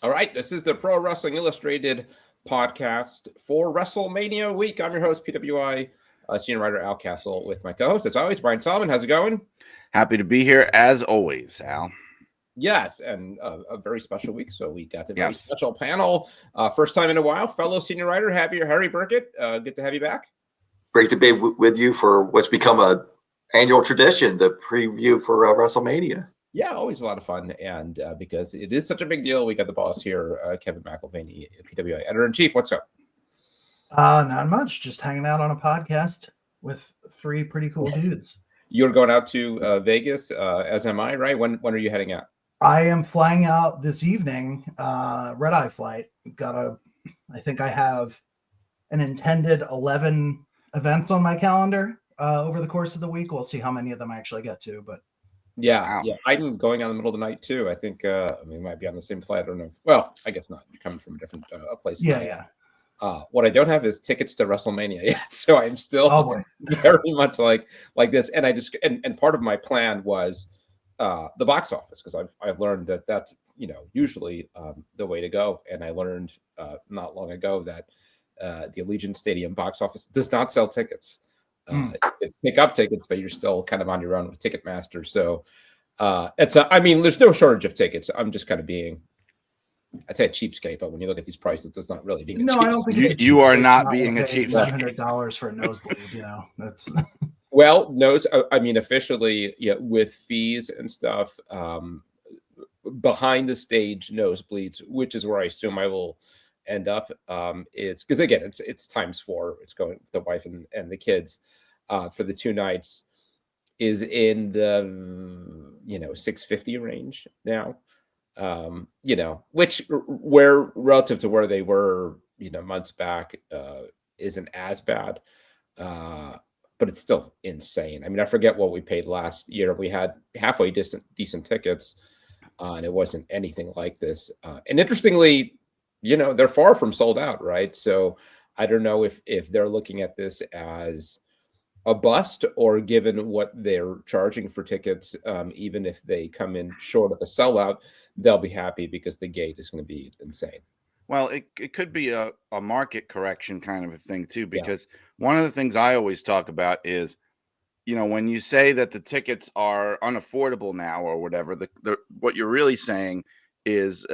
All right, this is the Pro Wrestling Illustrated podcast for WrestleMania week. I'm your host, PWI senior writer Al Castle, with my co-host, as always, Brian Solomon. How's it going? Happy to be here, as always, Al. Yes, and a very special week. So we got a very special panel. First time in a while, fellow senior writer, Harry Burkett. Good to have you back. Great to be with you for what's become a annual tradition, the preview for WrestleMania. Yeah, always a lot of fun. And because it is such a big deal, we got the boss here, Kevin McElvaney, PWI editor-in-chief. What's up? Not much. Just hanging out on a podcast with three pretty cool dudes. You're going out to Vegas, as am I, right? When are you heading out? I am flying out this evening, red-eye flight. I think I have an intended 11 events on my calendar over the course of the week. We'll see how many of them I actually get to, but yeah. I'm going out in the middle of the night too. I think we might be on the same flight. I don't know. Well, I guess not. You're coming from a different place. Yeah. What I don't have is tickets to WrestleMania yet, so I'm still very much like this. And I just and part of my plan was the box office, because I've learned that that's usually the way to go. And I learned not long ago that the Allegiant Stadium box office does not sell tickets. You pick up tickets, but you're still kind of on your own with Ticketmaster. So there's no shortage of tickets. I'm just kind of being, I'd say, a cheapskate, but when you look at these prices, it's not really being a cheapskate. I don't think you are not being a cheapskate. $500 for a nosebleed, that's well, officially, with fees and stuff, behind the stage nosebleeds, which is where I assume I will end up, is because again, it's times 4. It's going with the wife and the kids for the 2 nights, is in the $650 range now. Which where relative to where they were months back isn't as bad, but it's still insane. I mean, I forget what we paid last year. We had halfway decent tickets, and it wasn't anything like this. And interestingly, they're far from sold out, right? So I don't know if they're looking at this as a bust, or given what they're charging for tickets, even if they come in short of a sellout, they'll be happy because the gate is going to be insane. Well, it could be a market correction kind of a thing too, because one of the things I always talk about is, when you say that the tickets are unaffordable now or whatever, what you're really saying is,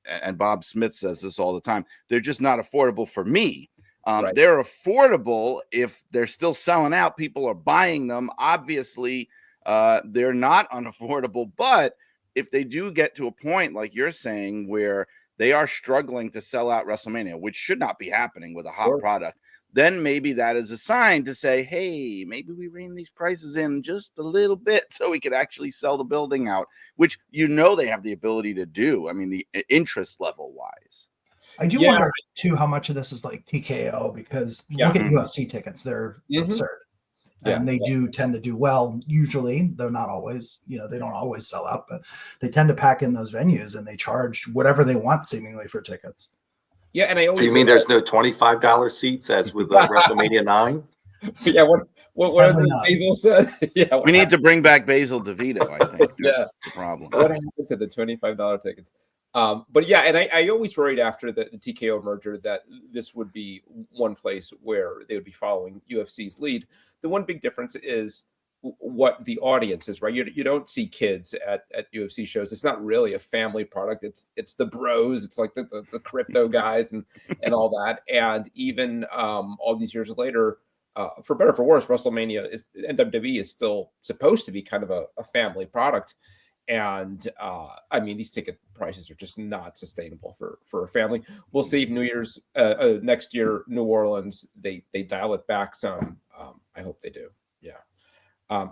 and Bob Smith says this all the time, they're just not affordable for me. Right. They're affordable if they're still selling out. People are buying them. Obviously, they're not unaffordable. But if they do get to a point, like you're saying, where they are struggling to sell out WrestleMania, which should not be happening with a hot product, then maybe that is a sign to say, hey, maybe we rein these prices in just a little bit so we could actually sell the building out, which they have the ability to do. I mean, the interest level wise. I do wonder too how much of this is like TKO, because look at UFC tickets; they're absurd, and they do tend to do well. Usually, they're not always. They don't always sell out, but they tend to pack in those venues, and they charge whatever they want seemingly for tickets. Yeah, and I always. So you mean there's no $25 seats as with WrestleMania 9? Yeah, what Basil said. We need to bring back Basil DeVito. I think that's the problem. What happened to the $25 tickets? But yeah, and I always worried after the TKO merger that this would be one place where they would be following UFC's lead. The one big difference is what the audience is, right? You don't see kids at UFC shows. It's not really a family product. It's the bros. It's like the crypto guys and all that. And even all these years later, for better or for worse, WrestleMania WWE is still supposed to be kind of a family product. And these ticket prices are just not sustainable for a family. We'll see if New Year's next year, New Orleans, they dial it back some. I hope they do. Yeah.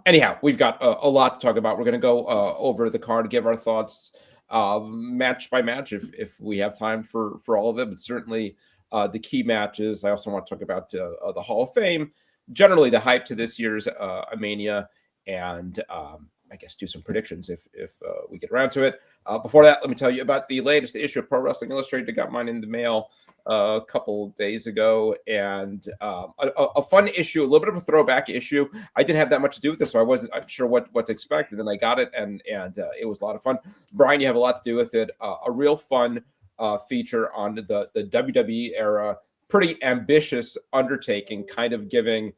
Anyhow, we've got a lot to talk about. We're going to go over the card, give our thoughts match by match if we have time for all of them. But certainly the key matches. I also want to talk about the Hall of Fame, generally the hype to this year's Mania, and I guess do some predictions if we get around to it. Before that, let me tell you about the latest issue of Pro Wrestling Illustrated. I got mine in the mail a couple days ago, and a fun issue, a little bit of a throwback issue. I didn't have that much to do with this, so I wasn't sure what to expect, and then I got it, and it was a lot of fun. Brian, you have a lot to do with it. A real fun feature on the WWE era. Pretty ambitious undertaking, kind of given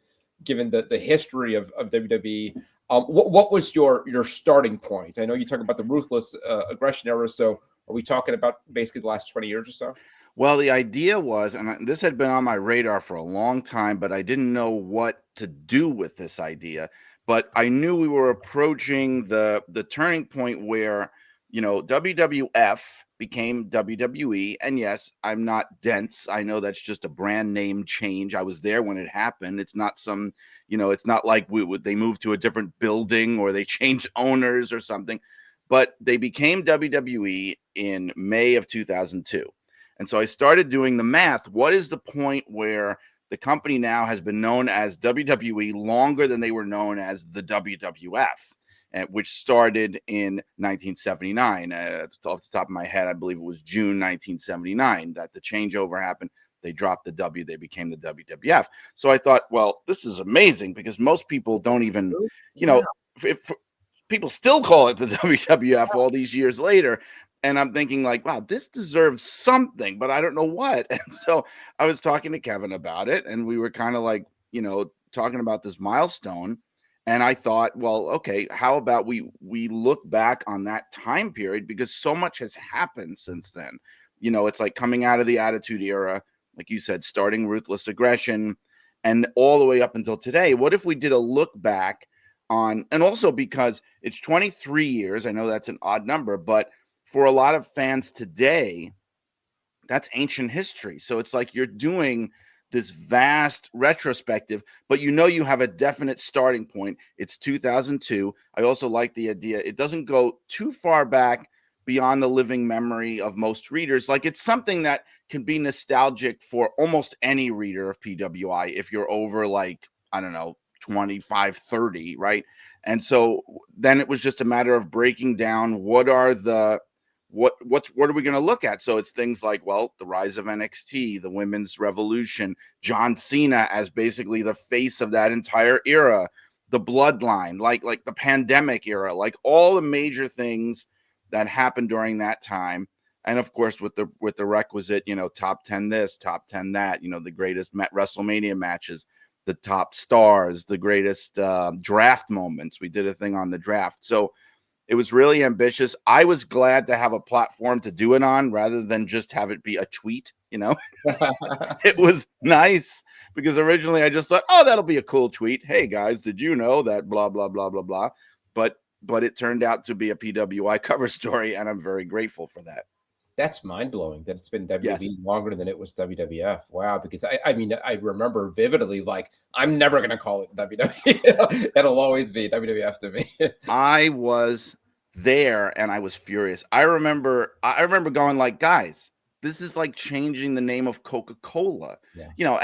the history of WWE. What was your starting point? I know you talk about the ruthless aggression era. So are we talking about basically the last 20 years or so? Well, the idea was, and this had been on my radar for a long time, but I didn't know what to do with this idea. But I knew we were approaching the turning point where, WWF became WWE. And yes, I'm not dense. I know that's just a brand name change. I was there when it happened. It's not some, it's not like they moved to a different building or they changed owners or something. But they became WWE in May of 2002. And so I started doing the math. What is the point where the company now has been known as WWE longer than they were known as the WWF, which started in 1979. Off the top of my head, I believe it was June 1979 that the changeover happened. They dropped the W, they became the WWF. So I thought, well, this is amazing because most people don't even, people still call it the WWF all these years later. And I'm thinking like, wow, this deserves something, but I don't know what. And so I was talking to Kevin about it, and we were kind of like, talking about this milestone. And I thought, well, okay, how about we look back on that time period, because so much has happened since then. It's like coming out of the Attitude Era, like you said, starting Ruthless Aggression, and all the way up until today. What if we did a look back on, and also because it's 23 years, I know that's an odd number, but for a lot of fans today, that's ancient history. So it's like you're doing this vast retrospective, but you have a definite starting point. It's 2002. I also like the idea. It doesn't go too far back beyond the living memory of most readers. Like it's something that can be nostalgic for almost any reader of PWI if you're over like, I don't know, 25, 30, right? And so then it was just a matter of breaking down what are we going to look at? So it's things like, well, the rise of NXT, the women's revolution, John Cena as basically the face of that entire era, the bloodline, like the pandemic era, like all the major things that happened during that time. And of course, with the requisite, top 10 this, top 10 that, the greatest WrestleMania matches, the top stars, the greatest draft moments. We did a thing on the draft. So it was really ambitious. I was glad to have a platform to do it on rather than just have it be a tweet, It was nice because originally I just thought, oh, that'll be a cool tweet. Hey, guys, did you know that blah, blah, blah, blah, blah. But it turned out to be a PWI cover story, and I'm very grateful for that. That's mind-blowing that it's been WWE longer than it was WWF. Wow, because I mean, I remember vividly, like, I'm never going to call it WWE. It'll always be WWF to me. I was there, and I was furious. I remember going like, guys, this is like changing the name of Coca-Cola. Yeah.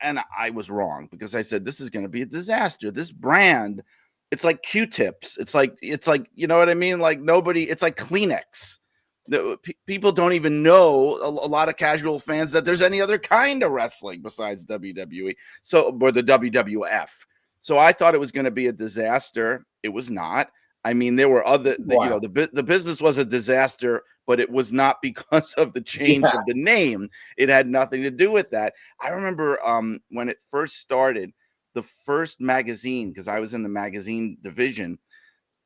And I was wrong because I said, this is going to be a disaster. This brand, it's like Q-tips. It's like, you know what I mean? Like it's like Kleenex. People don't even know, a lot of casual fans, that there's any other kind of wrestling besides WWE, or the WWF. So I thought it was going to be a disaster. It was not. I mean, there were other, the business was a disaster, but it was not because of the change of the name. It had nothing to do with that. I remember when it first started, the first magazine, because I was in the magazine division,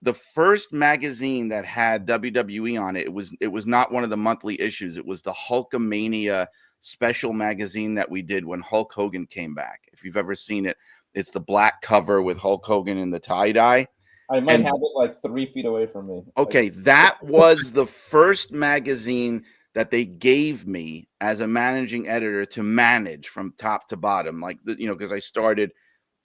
the first magazine that had WWE on it, it was not one of the monthly issues. It was the Hulkamania special magazine that we did when Hulk Hogan came back. If you've ever seen it, it's the black cover with Hulk Hogan in the tie-dye. I might have it like 3 feet away from me. Okay, that was the first magazine that they gave me as a managing editor to manage from top to bottom. Like, because I started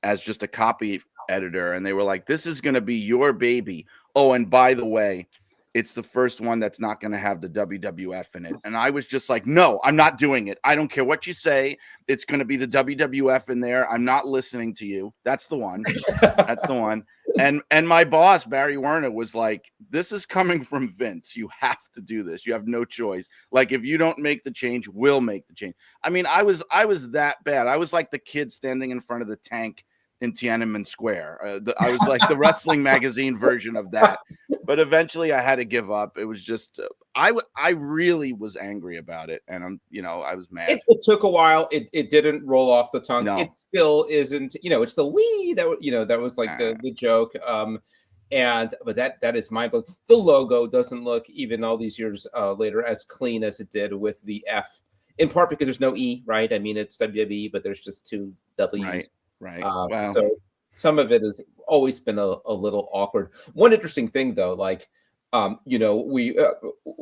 as just a copy editor, and they were like, this is going to be your baby. Oh, and by the way, it's the first one that's not going to have the WWF in it. And I was just like, no, I'm not doing it. I don't care what you say. It's going to be the WWF in there. I'm not listening to you. That's the one. That's the one. And my boss, Barry Werner, was like, this is coming from Vince. You have to do this. You have no choice. Like, if you don't make the change, we'll make the change. I mean, I was that bad. I was like the kid standing in front of the tank in Tiananmen Square. I was like the wrestling magazine version of that. But eventually I had to give up. It was just I really was angry about it, and I was mad. It took a while. It didn't roll off the tongue. No. It still isn't. It's the "wee" that was like the joke. But that is mind blowing. The logo doesn't look, even all these years later, as clean as it did with the F. In part because there's no E, right? I mean, it's WWE, but there's just two W's. Right. Wow. So some of it has always been a little awkward. One interesting thing, though, like, we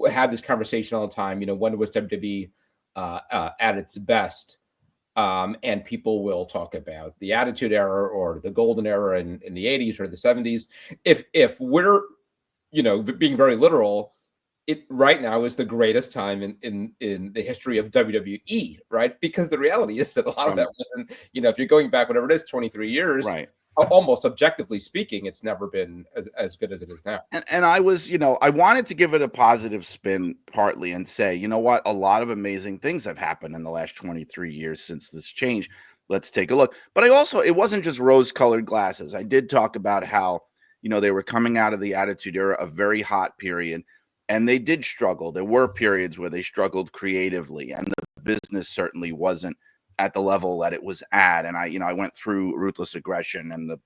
have this conversation all the time. When was WWE at its best? And people will talk about the Attitude Era or the Golden Era in the 80s or the 70s. If we're, being very literal, it right now is the greatest time in the history of WWE, right? Because the reality is that a lot of that wasn't, if you're going back, whatever it is, 23 years, right? Almost objectively speaking, it's never been as good as it is now. And I was, I wanted to give it a positive spin partly and say, you know what, a lot of amazing things have happened in the last 23 years since this change. Let's take a look. But it wasn't just rose-colored glasses. I did talk about how, they were coming out of the Attitude Era, a very hot period. And they did struggle. There were periods where they struggled creatively, and the business certainly wasn't at the level that it was at. And I went through Ruthless Aggression and the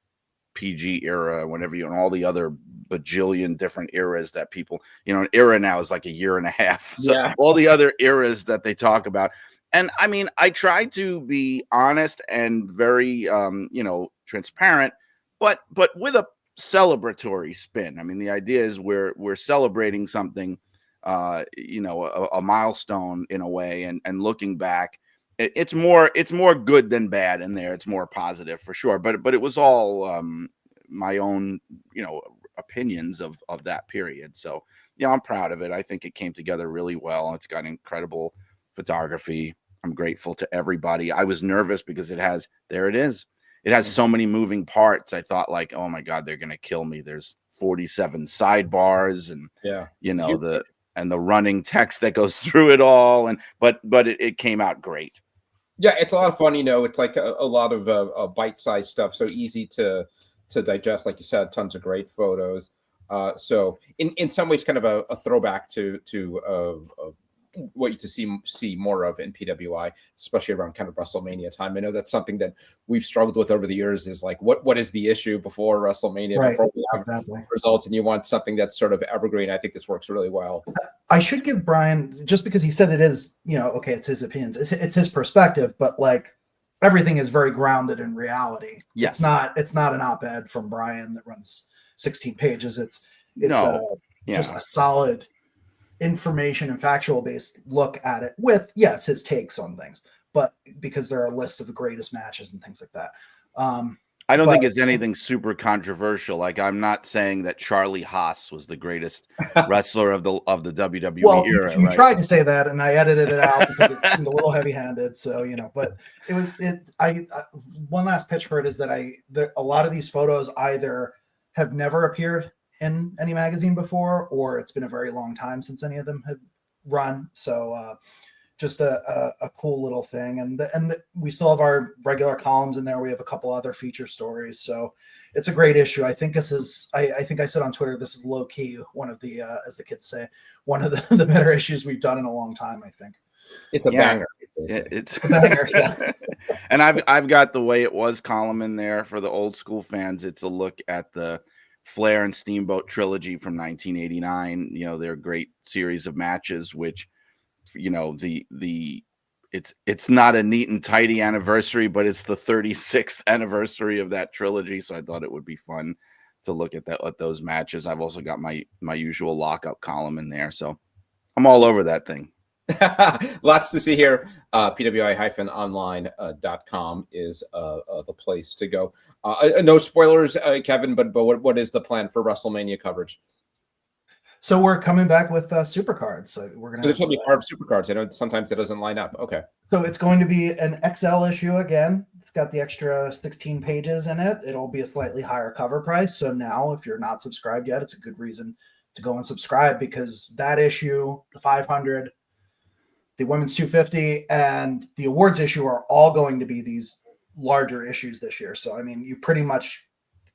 PG era, and all the other bajillion different eras that people, an era now is like a year and a half. So all the other eras that they talk about. And I mean, I try to be honest and very, transparent, but with a celebratory spin. I mean, the idea is we're celebrating something, a milestone in a way, and looking back, it's more good than bad in there. It's more positive for sure. But it was all my own, opinions of that period. So I'm proud of it. I think it came together really well. It's got incredible photography. I'm grateful to everybody. I was nervous because it has so many moving parts. I thought, like, oh my God, they're going to kill me. There's 47 sidebars and, the running text that goes through it all. But it came out great. Yeah. It's a lot of fun. It's like a lot of bite-sized stuff. So easy to digest. Like you said, tons of great photos. So in some ways, kind of a throwback to what you used to see more of in PWI, especially around kind of WrestleMania time. I know that's something that we've struggled with over the years, is like, what is the issue before WrestleMania, right, before we have results, and you want something that's sort of evergreen. I think this works really well. I should give Brian, just because he said it is, okay, it's his opinions, it's his perspective, but like everything is very grounded in reality. Yes. It's not an op-ed from Brian that runs 16 pages. It's just a solid information and factual based look at it with, yes, his takes on things, but because there are lists of the greatest matches and things like that. I don't think it's anything super controversial. Like, I'm not saying that Charlie Haas was the greast wrestler of the WWE era. You tried to say that, and I edited it out because it seemed a little heavy-handed. So but I one last pitch for it is that a lot of these photos either have never appeared in any magazine before, or it's been a very long time since any of them have run. So just a cool little thing. And we still have our regular columns in there. We have a couple other feature stories. So it's a great issue. I think this is, I think I said on Twitter, this is low key, one of the, as the kids say, one of the better issues we've done in a long time, I think. It's a banger. It's a banger. Yeah. And I've got the Way It Was column in there for the old school fans. It's a look at the Flair and Steamboat trilogy from 1989. They're a great series of matches, which, it's not a neat and tidy anniversary, but it's the 36th anniversary of that trilogy. So I thought it would be fun to look at those matches. I've also got my usual lockup column in there. So I'm all over that thing. Lots to see here. PWI-online.com is the place to go. No spoilers, Kevin, but what is the plan for WrestleMania coverage? So we're coming back with Supercards. So we're going to. So this will be part of Supercards. I know sometimes it doesn't line up. Okay. So it's going to be an XL issue again. It's got the extra 16 pages in it. It'll be a slightly higher cover price. So now, if you're not subscribed yet, it's a good reason to go and subscribe, because that issue, the 500, the women's 250, and the awards issue are all going to be these larger issues this year. So, I mean, you pretty much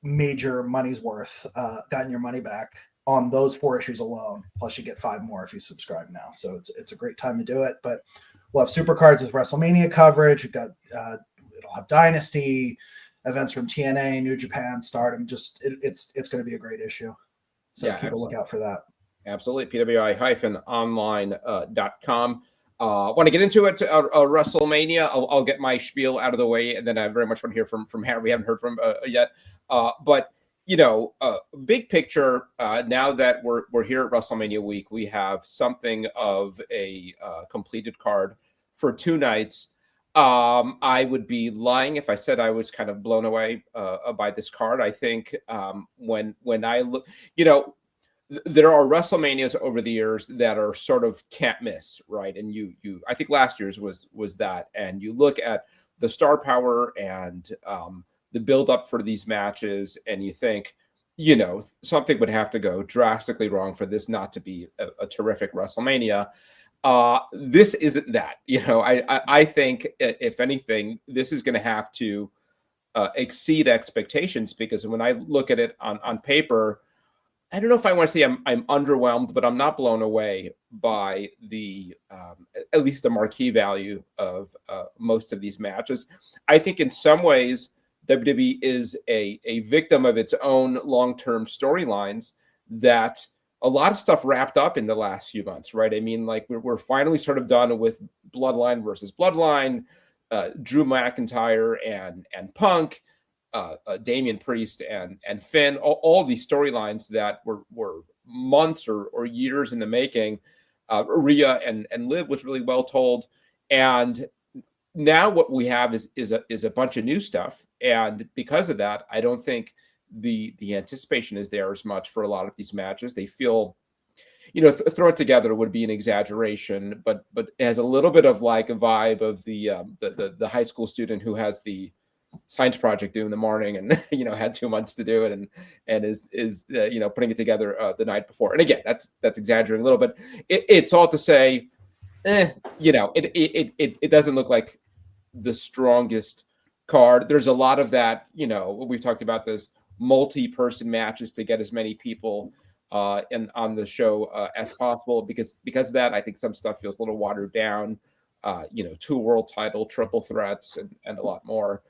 made your money's worth, gotten your money back on those 4 issues alone. Plus you get 5 more if you subscribe now. So it's a great time to do it. But we'll have super cards with WrestleMania coverage. We've got, it'll have Dynasty, events from TNA, New Japan, Stardom. Just it's going to be a great issue. So keep a lookout for that. Absolutely. PWI-online.com. Want to get into it, WrestleMania. I'll get my spiel out of the way, and then I very much want to hear from Harry. We haven't heard from yet. But, big picture, now that we're here at WrestleMania week, we have something of a completed card for 2 nights. I would be lying if I said I was kind of blown away by this card. I think when I look, there are WrestleManias over the years that are sort of can't miss, right? And I think last year's was that. And you look at the star power and the build up for these matches, and you think, something would have to go drastically wrong for this not to be a terrific WrestleMania. This isn't that. I think if anything, this is going to have to exceed expectations, because when I look at it on paper, I don't know if I want to say I'm underwhelmed, but I'm not blown away by the at least the marquee value of most of these matches. I think in some ways WWE is a victim of its own long-term storylines, that a lot of stuff wrapped up in the last few months, right? I mean, like we're finally sort of done with Bloodline versus Bloodline, Drew McIntyre and Punk, Damian Priest and Finn, all these storylines that were months or years in the making. Rhea and Liv was really well told, and now what we have is a bunch of new stuff, and because of that, I don't think the anticipation is there as much for a lot of these matches. They feel, throw it together would be an exaggeration, but it has a little bit of like a vibe of the high school student who has the science project due in the morning and had 2 months to do it and is putting it together the night before. And again, that's exaggerating a little, but it's all to say, it doesn't look like the strongest card. There's a lot of that, we've talked about this multi-person matches to get as many people on the show as possible. Because of that, I think some stuff feels a little watered down. 2 world title, triple threats, and a lot more.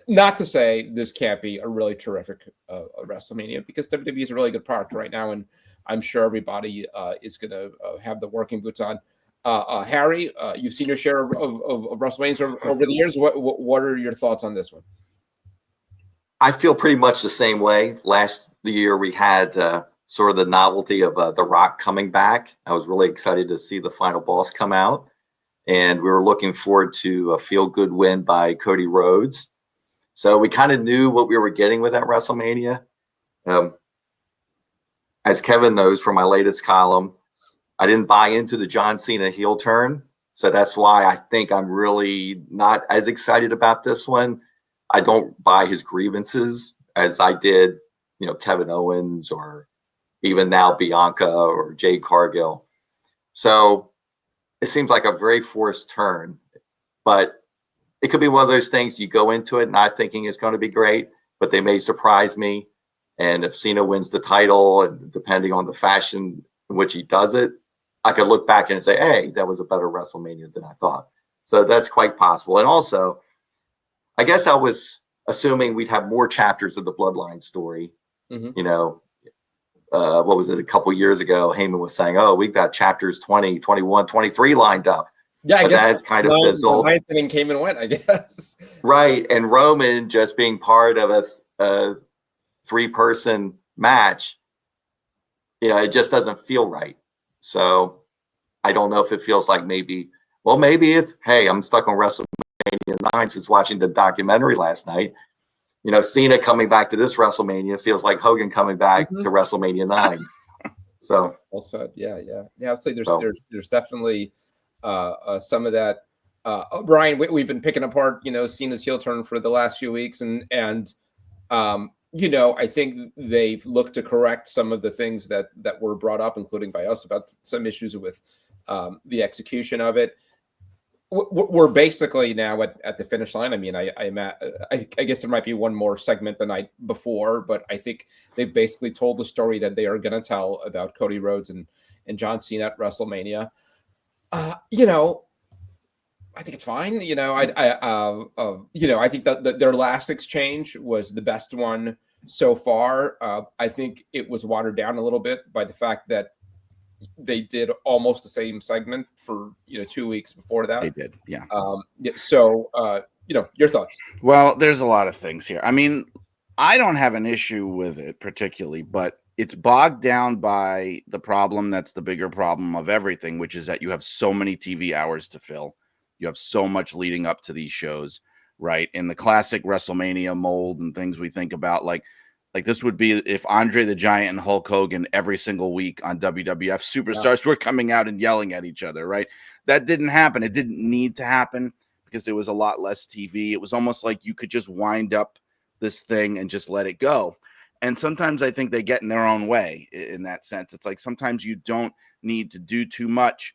Not to say this can't be a really terrific WrestleMania, because WWE is a really good product right now, and I'm sure everybody is going to have the working boots on. Harry, you've seen your share of WrestleManias over the years. What are your thoughts on this one? I feel pretty much the same way. Last year we had sort of the novelty of The Rock coming back. I was really excited to see the final boss come out. And we were looking forward to a feel-good win by Cody Rhodes. So we kind of knew what we were getting with that WrestleMania. As Kevin knows from my latest column, I didn't buy into the John Cena heel turn. So that's why I think I'm really not as excited about this one. I don't buy his grievances as I did, Kevin Owens, or even now Bianca or Jade Cargill. So it seems like a very forced turn, but it could be one of those things you go into it not thinking it's going to be great, but they may surprise me. And if Cena wins the title, and depending on the fashion in which he does it, I could look back and say, hey, that was a better WrestleMania than I thought. So that's quite possible. And also, I guess I was assuming we'd have more chapters of the Bloodline story. Mm-hmm. What was it, a couple years ago, Heyman was saying, oh, we've got chapters 20, 21, 23 lined up. Yeah, I guess that kind of fizzled. The ninth inning came and went, I guess. Right. And Roman just being part of a 3-person match, it just doesn't feel right. So I don't know if it feels like maybe it's, hey, I'm stuck on WrestleMania 9 since watching the documentary last night. Cena coming back to this WrestleMania feels like Hogan coming back to WrestleMania 9. So well said. Yeah. Absolutely. There's definitely some of that. Brian, we've been picking apart, Cena's heel turn for the last few weeks, and I think they've looked to correct some of the things that were brought up, including by us, about some issues with the execution of it. we're basically now at the finish line. I mean, I guess there might be one more segment the night before, but I think they've basically told the story that they are going to tell about Cody Rhodes and John Cena at WrestleMania. You know, I think it's fine. You know, I think that their last exchange was the best one so far. I think it was watered down a little bit by the fact that they did almost the same segment for 2 weeks before that. They did, yeah. So your thoughts? Well, there's a lot of things here. I mean, I don't have an issue with it particularly, but it's bogged down by the problem that's the bigger problem of everything, which is that you have so many TV hours to fill. You have so much leading up to these shows, right? In the classic WrestleMania mold and things we think about, like this would be if Andre the Giant and Hulk Hogan every single week on WWF Superstars were coming out and yelling at each other, right? That didn't happen. It didn't need to happen because there was a lot less TV. It was almost like you could just wind up this thing and just let it go. And sometimes I think they get in their own way in that sense. It's like sometimes you don't need to do too much.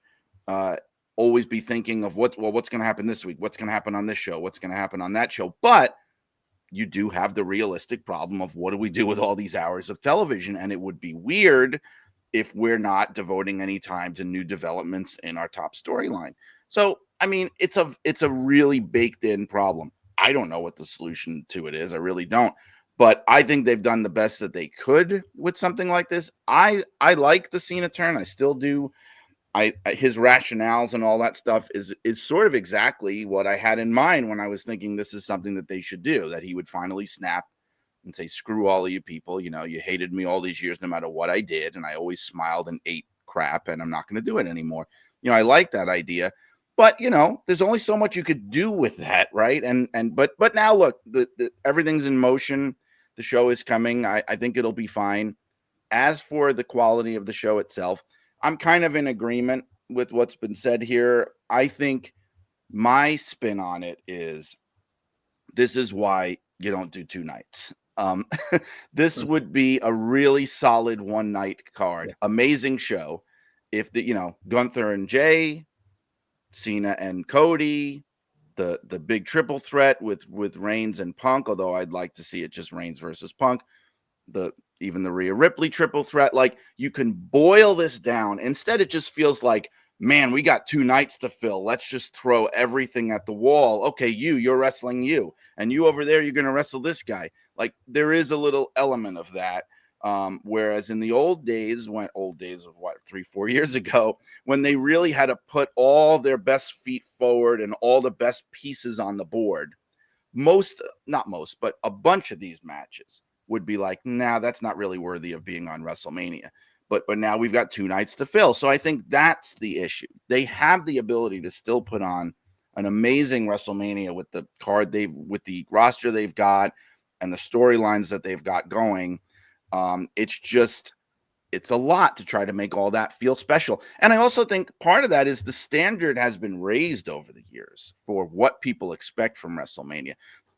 Always be thinking of what's going to happen this week, what's going to happen on this show, what's going to happen on that show. But you do have the realistic problem of what do we do with all these hours of television? And it would be weird if we're not devoting any time to new developments in our top storyline. So, I mean, it's a really baked in problem. I don't know what the solution to it is. I really don't. But I think they've done the best that they could with something like this. I like the Cena turn. I still do. His rationales and all that stuff is sort of exactly what I had in mind when I was thinking this is something that they should do, that he would finally snap and say, screw all of you people. You know, you hated me all these years, no matter what I did. And I always smiled and ate crap and I'm not going to do it anymore. You know, I like that idea, but there's only so much you could do with that. Right. But now look, everything's in motion. The show is coming. I think it'll be fine. As for the quality of the show itself, I'm kind of in agreement with what's been said here. I think my spin on it is this is why you don't do 2 nights. This would be a really solid 1 night card. Yeah. Amazing show. If Gunther and Jay, Cena and Cody, the big triple threat with Reigns and Punk, although I'd like to see it just Reigns versus Punk. Even the Rhea Ripley triple threat, like you can boil this down. Instead, it just feels like, man, we got 2 nights to fill. Let's just throw everything at the wall. Okay, you're wrestling you, and you over there, you're going to wrestle this guy. Like there is a little element of that. Whereas in the old days of 3-4 years ago, when they really had to put all their best feet forward and all the best pieces on the board, not most, but a bunch of these matches would be like, nah, that's not really worthy of being on WrestleMania. But now we've got 2 nights to fill. So I think that's the issue. They have the ability to still put on an amazing WrestleMania with the with the roster they've got and the storylines that they've got going. It's a lot to try to make all that feel special. And I also think part of that is the standard has been raised over the years for what people expect from WrestleMania.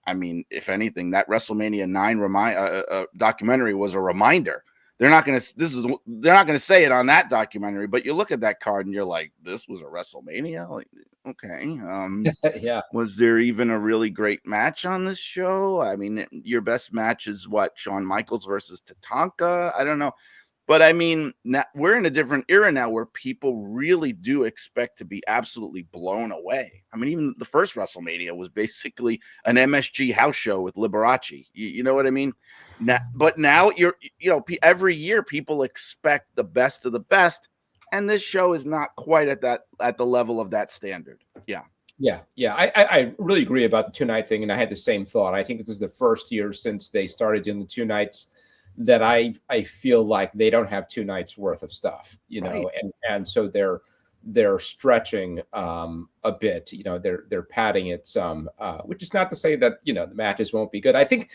I mean, if anything, that WrestleMania 9 documentary was a reminder. They're not going to say it on that documentary, but you look at that card and you're like, this was a WrestleMania. Like, okay. Yeah. Was there even a really great match on this show? I mean, your best match is what? Shawn Michaels versus Tatanka? I don't know. But I mean, we're in a different era now where people really do expect to be absolutely blown away. I mean, even the first WrestleMania was basically an MSG house show with Liberace. You know what I mean? But now every year people expect the best of the best, and this show is not quite at the level of that standard. Yeah. I really agree about the 2-night thing, and I had the same thought. I think this is the first year since they started doing the 2 nights that I feel like they don't have 2 nights worth of stuff, right. and so they're stretching a bit, they're padding it some, which is not to say that the matches won't be good. I think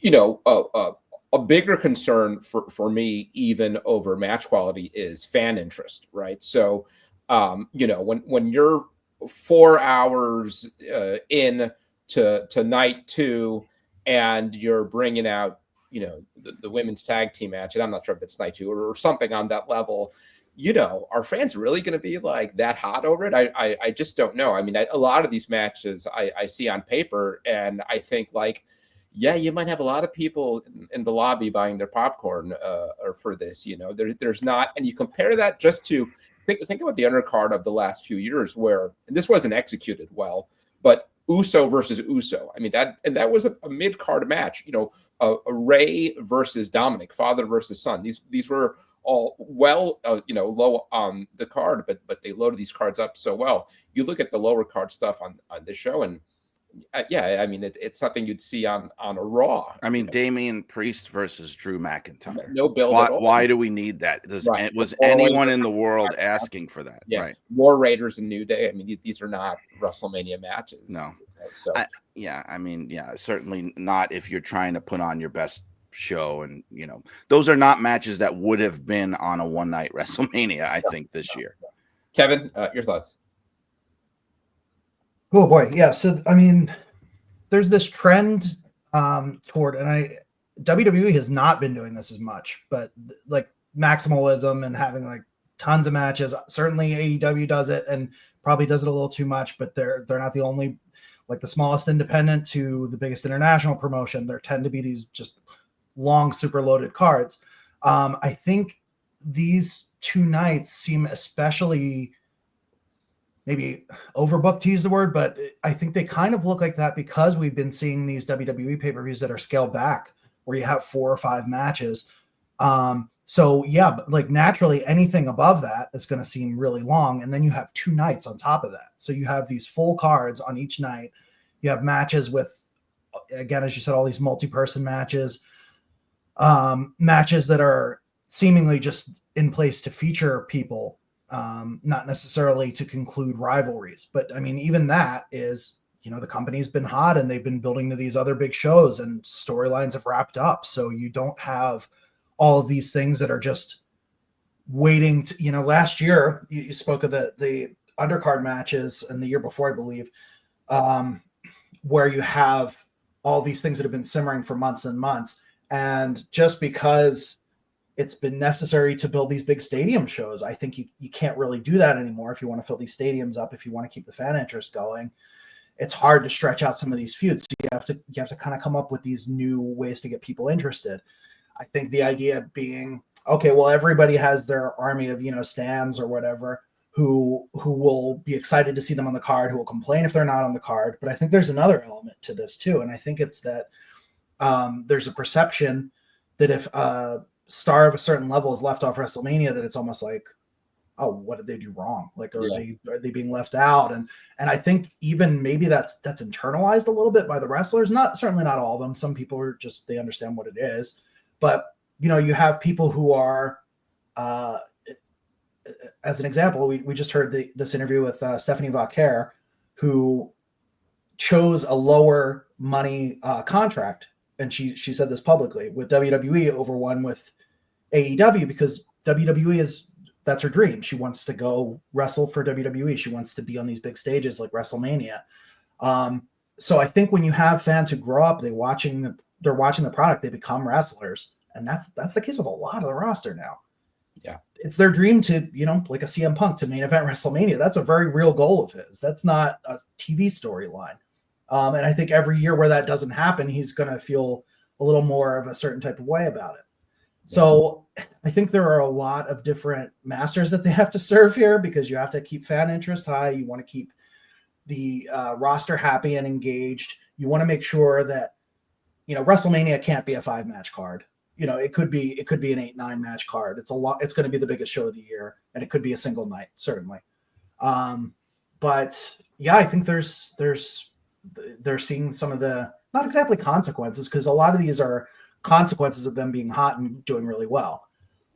a bigger concern for me, even over match quality, is fan interest, right? So when you're 4 hours in to night 2 and you're bringing out the women's tag team match, and I'm not sure if it's night 2 or something on that level, are fans really going to be like that hot over it? I just don't know. I mean, a lot of these matches I see on paper, and I think like, yeah, you might have a lot of people in the lobby buying their popcorn or for this. There's not, and you compare that just to think about the undercard of the last few years, where and this wasn't executed well, but Uso versus Uso. I mean that was a mid card match. A Ray versus Dominic, father versus son. These were all low on the card, but they loaded these cards up so well. You look at the lower card stuff on this show, and I mean it's something you'd see on a Raw. I mean, Damian Priest versus Drew McIntyre. No build why, at all. Why do we need that? Was anyone in the world asking for that? Yeah. Right. War Raiders and New Day. I mean, these are not WrestleMania matches. No. So certainly not if you're trying to put on your best show, and those are not matches that would have been on a one-night WrestleMania. I think this year. Kevin, your thoughts? Oh boy, yeah. So I mean, there's this trend toward, and WWE has not been doing this as much, but like maximalism and having like tons of matches. Certainly AEW does it, and probably does it a little too much. But they're not the only, like the smallest independent to the biggest international promotion. There tend to be these just long, super loaded cards. I think these two nights seem especially, maybe overbooked to use the word, but I think they kind of look like that because we've been seeing these WWE pay-per-views that are scaled back where you have 4 or 5 matches. So yeah, like naturally anything above that is going to seem really long. And then you have 2 nights on top of that. So you have these full cards on each night. You have matches with, again, as you said, all these multi-person matches, matches that are seemingly just in place to feature people, not necessarily to conclude rivalries. But I mean, even that is, the company's been hot and they've been building to these other big shows and storylines have wrapped up. So you don't have all of these things that are just waiting to, last year you spoke of the undercard matches, and the year before, I believe, where you have all these things that have been simmering for months and months. And just because it's been necessary to build these big stadium shows, I think you can't really do that anymore. If you want to fill these stadiums up, if you want to keep the fan interest going, it's hard to stretch out some of these feuds. So you have to kind of come up with these new ways to get people interested. I think the idea being, okay, well, everybody has their army of, stans or whatever who will be excited to see them on the card, who will complain if they're not on the card. But I think there's another element to this too. And I think it's that there's a perception that if a star of a certain level is left off WrestleMania, that it's almost like, oh, what did they do wrong? Like, are they being left out? And I think even maybe that's internalized a little bit by the wrestlers. Certainly not all of them. Some people are just, they understand what it is. But, you have people who are, as an example, we just heard this interview with Stephanie Vauquer, who chose a lower money contract. And she said this publicly with WWE over one with AEW, because WWE that's her dream. She wants to go wrestle for WWE. She wants to be on these big stages like WrestleMania. So I think when you have fans who grow up, they're watching the product, they become wrestlers. And that's the case with a lot of the roster now. Yeah. It's their dream to, like a CM Punk to main event WrestleMania. That's a very real goal of his. That's not a TV storyline. And I think every year where that doesn't happen, he's going to feel a little more of a certain type of way about it. So I think there are a lot of different masters that they have to serve here, because you have to keep fan interest high. You want to keep the roster happy and engaged. You want to make sure that, WrestleMania can't be a 5-match card. It could be an 8-9 match card. It's going to be the biggest show of the year, and it could be a single night, certainly. But yeah, I think they're seeing some of the, not exactly consequences, because a lot of these are consequences of them being hot and doing really well.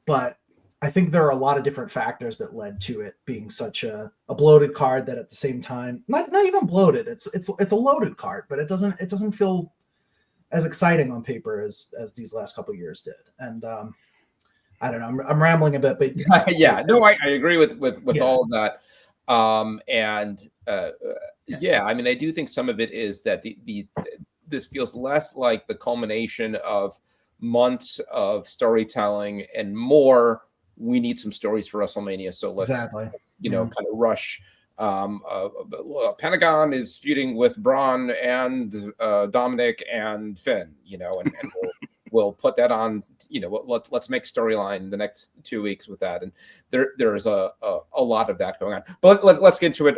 But I think there are a lot of different factors that led to it being such a bloated card that at the same time, not even bloated. It's a loaded card, but it doesn't feel as exciting on paper as these last couple of years did. And I don't know, I'm rambling a bit, but yeah, no, I agree with all of that. I mean, I do think some of it is that this feels less like the culmination of months of storytelling and more we need some stories for WrestleMania. So let's kind of rush. Pentagon is feuding with Braun and Dominic and Finn, and we'll put that on. Let's make storyline the next 2 weeks with that, and there's a lot of that going on. But let's get into it.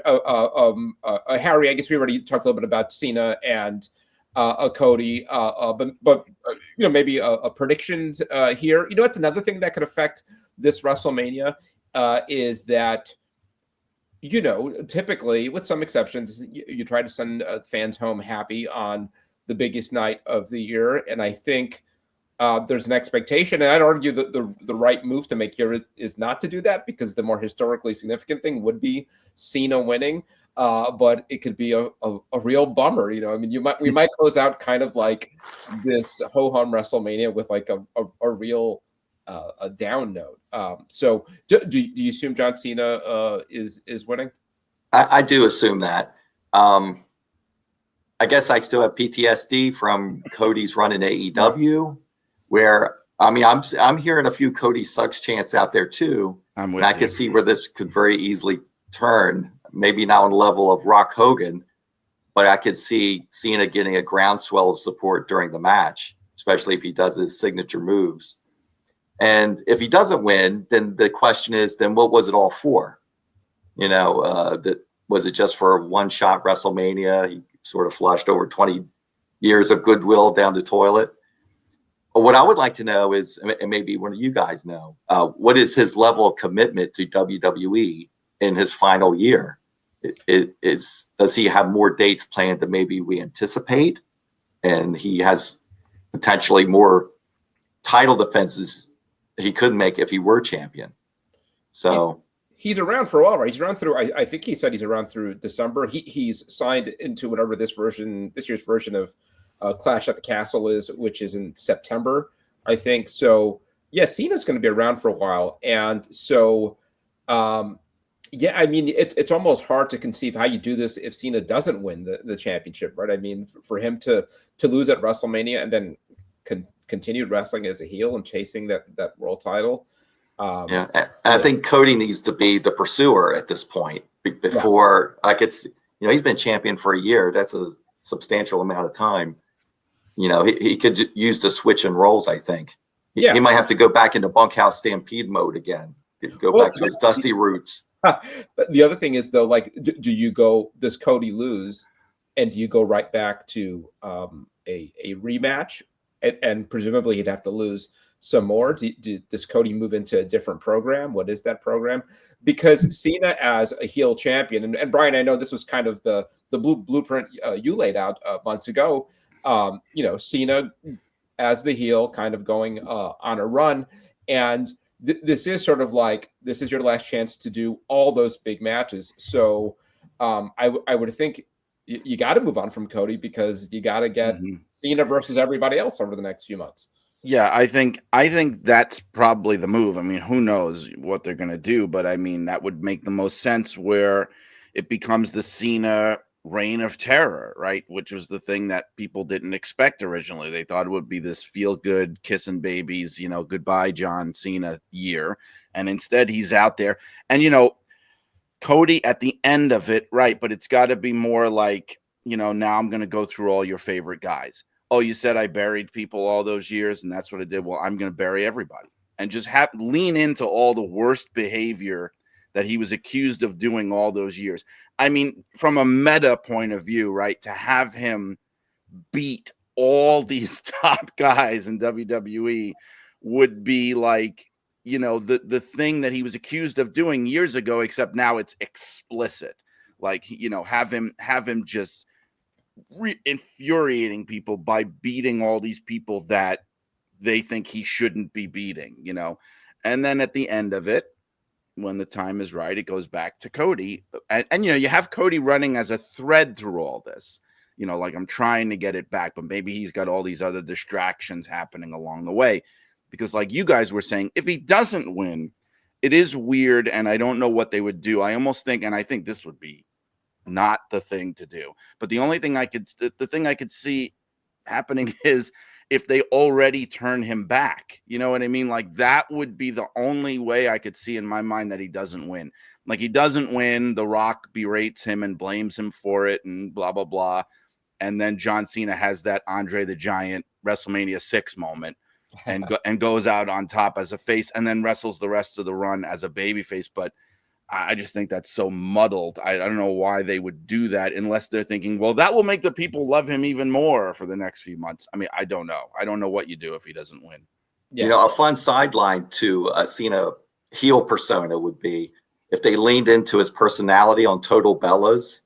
Harry, I guess we already talked a little bit about Cena and Cody, but maybe a predictions here. It's another thing that could affect this WrestleMania is that. Typically, with some exceptions, you try to send fans home happy on the biggest night of the year. And I think there's an expectation, and I'd argue that the right move to make here is not to do that, because the more historically significant thing would be Cena winning. But it could be a real bummer. We might close out kind of like this ho-hum WrestleMania with like a real a down note. So do you assume John Cena is winning? I do assume that. I guess I still have PTSD from Cody's run in AEW, where I'm hearing a few Cody sucks chants out there too. I can see where this could very easily turn. Maybe not on the level of Rock Hogan, but I could see Cena getting a groundswell of support during the match, especially if he does his signature moves. And if he doesn't win, then the question is, then what was it all for? That was it just for a one-shot WrestleMania? He sort of flushed over 20 years of goodwill down the toilet. But what I would like to know is, and maybe one of you guys know, what is his level of commitment to WWE in his final year? Does he have more dates planned than maybe we anticipate? And he has potentially more title defenses he couldn't make if he were champion. So he's around for a while, right? He's around through, I think he said he's around through December. He's signed into whatever this year's version of Clash at the Castle is, which is in September, I think. So yeah, Cena's going to be around for a while. And so, it's almost hard to conceive how you do this if Cena doesn't win the championship, right? I mean, for him to lose at WrestleMania and then continued wrestling as a heel and chasing that world title. I think Cody needs to be the pursuer at this point before he's been champion for a year. That's a substantial amount of time. He could use the switch and roles. I think he might have to go back into bunkhouse stampede mode again. Go back to his dusty roots. But the other thing is though, like, does Cody lose and do you go right back to a rematch? And presumably he'd have to lose some more. Does Cody move into a different program? What is that program? Because Cena as a heel champion, and Brian, I know this was kind of the blueprint you laid out months ago. Cena as the heel kind of going on a run. And this is sort of like, this is your last chance to do all those big matches. So I would think you got to move on from Cody because you got to get Cena versus everybody else over the next few months. Yeah, I think that's probably the move. I mean, who knows what they're going to do, but I mean, that would make the most sense where it becomes the Cena reign of terror, right? Which was the thing that people didn't expect originally. They thought it would be this feel-good, kissing babies, goodbye, John Cena year. And instead he's out there. And, Cody at the end of it, right? But it's got to be more like, now I'm going to go through all your favorite guys. Oh, you said I buried people all those years, and that's what I did. Well, I'm going to bury everybody. And just lean into all the worst behavior that he was accused of doing all those years. I mean, from a meta point of view, right, to have him beat all these top guys in WWE would be like, the thing that he was accused of doing years ago, except now it's explicit. Like, have him just infuriating people by beating all these people that they think he shouldn't be beating, and then at the end of it, when the time is right, it goes back to Cody. And you have Cody running as a thread through all this, like I'm trying to get it back, but maybe he's got all these other distractions happening along the way. Because like you guys were saying, if he doesn't win, it is weird. And I don't know what they would do. I almost think, and I think this would be not the thing to do, but the thing I could see happening is if they already turn him back. You know what I mean? Like that would be the only way I could see in my mind that he doesn't win. Like he doesn't win, The Rock berates him and blames him for it and blah, blah, blah. And then John Cena has that Andre the Giant WrestleMania 6 moment and goes out on top as a face and then wrestles the rest of the run as a babyface. But I just think that's so muddled. I don't know why they would do that unless they're thinking, well, that will make the people love him even more for the next few months. I mean, I don't know. I don't know what you do if he doesn't win. Yeah. You know, a fun sideline to a Cena heel persona would be if they leaned into his personality on Total Bellas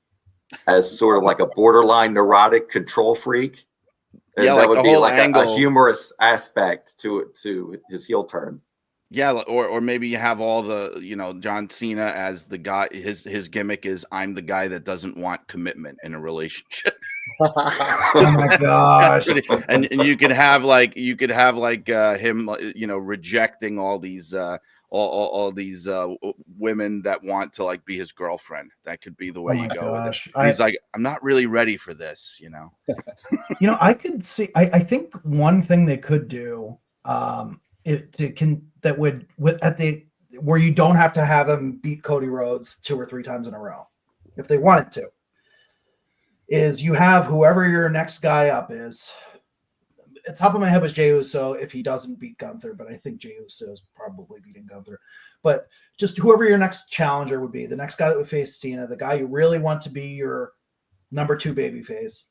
as sort of like a borderline neurotic control freak. And yeah, that would be like a humorous aspect to his heel turn. Yeah, or maybe you have all the, you know, John Cena as the guy. His gimmick is I'm the guy that doesn't want commitment in a relationship. Oh my gosh! and you could have like him, you know, rejecting all these women that want to like be his girlfriend. That could be the way you go with it. He's like, I'm not really ready for this, you know. You know, I could see. I think one thing they could do, where you don't have to have him beat Cody Rhodes 2 or 3 times in a row, if they wanted to, is you have whoever your next guy up is. At the top of my head was Jey Uso if he doesn't beat Gunther, but I think Jey Uso is probably beating Gunther. But just whoever your next challenger would be, the next guy that would face Cena, the guy you really want to be your number 2 babyface,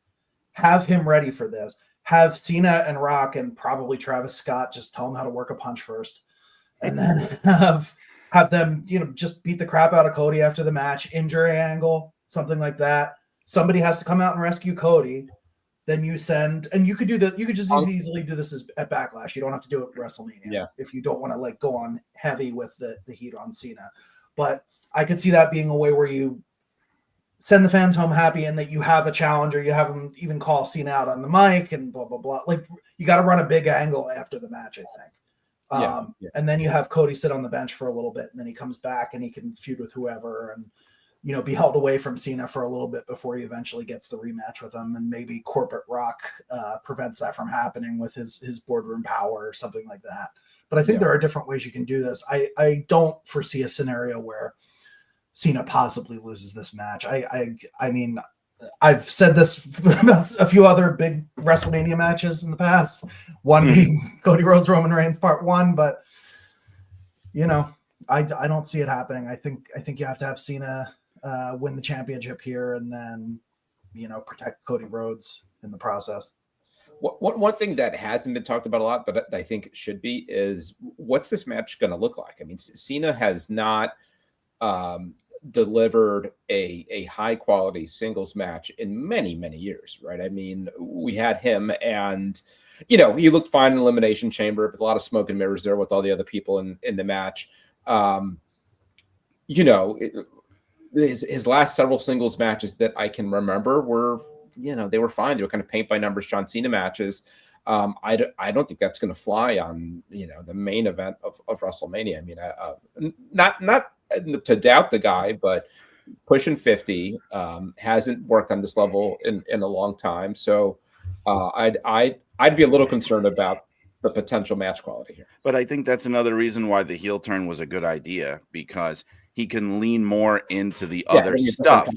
have him ready for this. Have Cena and Rock and probably Travis Scott just tell him how to work a punch first, and then have them, you know, just beat the crap out of Cody after the match, injury angle, something like that. Somebody has to come out and rescue Cody. Then you send, and you could do that. You could just easily do this at Backlash. You don't have to do it at WrestleMania if you don't want to like go on heavy with the heat on Cena. But I could see that being a way where you send the fans home happy and that you have a challenger. You have them even call Cena out on the mic and blah, blah, blah. Like you got to run a big angle after the match, I think. And then you have Cody sit on the bench for a little bit and then he comes back and he can feud with whoever and, you know, be held away from Cena for a little bit before he eventually gets the rematch with him. And maybe corporate Rock prevents that from happening with his boardroom power or something like that. But I think there are different ways you can do this. I don't foresee a scenario where Cena possibly loses this match. I mean, I've said this about a few other big WrestleMania matches in the past. One being Cody Rhodes, Roman Reigns Part 1, but you know, I don't see it happening. I think you have to have Cena win the championship here and then, you know, protect Cody Rhodes in the process. One thing that hasn't been talked about a lot, but I think should be, is what's this match going to look like? I mean, Cena has not delivered a high quality singles match in many, many years, right? I mean, we had him and, you know, he looked fine in Elimination Chamber, but a lot of smoke and mirrors there with all the other people in the match. You know, his last several singles matches that I can remember were, you know, they were fine. They were kind of paint by numbers John Cena matches. I don't think that's going to fly on, you know, the main event of WrestleMania. I mean, not to doubt the guy, but pushing 50, hasn't worked on this level in a long time. So I'd be a little concerned about the potential match quality here. But I think that's another reason why the heel turn was a good idea, because he can lean more into the other stuff.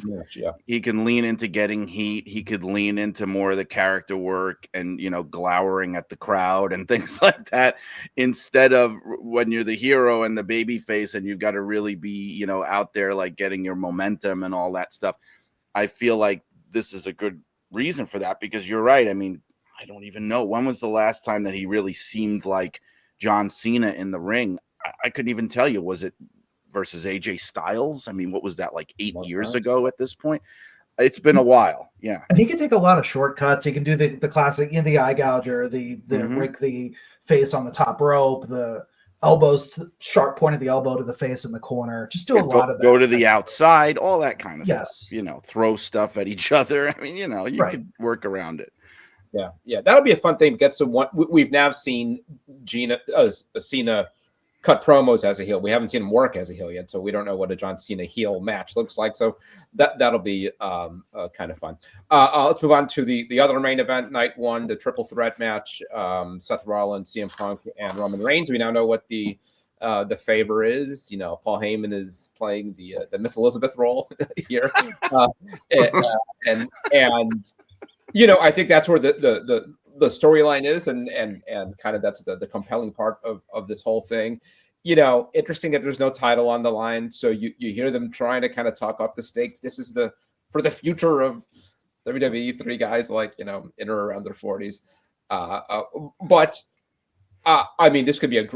He can lean into getting heat. He could lean into more of the character work and, you know, glowering at the crowd and things like that, instead of when you're the hero and the baby face and you've got to really be, you know, out there like getting your momentum and all that stuff. I feel like this is a good reason for that, because you're right. I mean, I don't even know. When was the last time that he really seemed like John Cena in the ring? I couldn't even tell you. Was it versus AJ Styles? I mean, what was that, like 8 years ago at this point? It's been a while. Yeah. And he can take a lot of shortcuts. He can do the classic, you know, the eye gouger, the rake the face on the top rope, the elbows, sharp point of the elbow to the face in the corner. Just do a lot of that. Go to the outside, all that kind of stuff. You know, throw stuff at each other. I mean, you know, you could work around it. Yeah, that'll be a fun thing. Get some one. We've now seen Cena cut promos as a heel. We haven't seen him work as a heel yet, so we don't know what a John Cena heel match looks like. So that'll be kind of fun. Let's move on to the other main event, night one, the triple threat match. Seth Rollins, CM Punk, and Roman Reigns. We now know what the favor is. You know, Paul Heyman is playing the Miss Elizabeth role here, and you know, I think that's where the storyline is, and kind of that's the compelling part of this whole thing. You know, interesting that there's no title on the line, so you hear them trying to kind of talk up the stakes. This is for the future of WWE. Three guys like, you know, in or around their 40s, but. I mean, this could be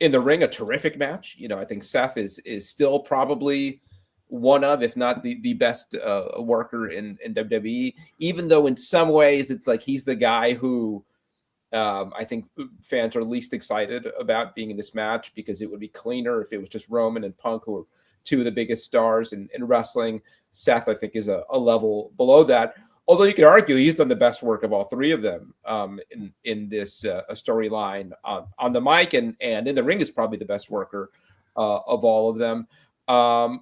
in the ring, a terrific match. You know, I think Seth is still probably one of, if not the best worker in WWE, even though in some ways it's like he's the guy who I think fans are least excited about being in this match, because it would be cleaner if it was just Roman and Punk, who are two of the biggest stars in wrestling. Seth, I think, is a level below that. Although you could argue he's done the best work of all three of them in this storyline on the mic, and in the ring is probably the best worker of all of them.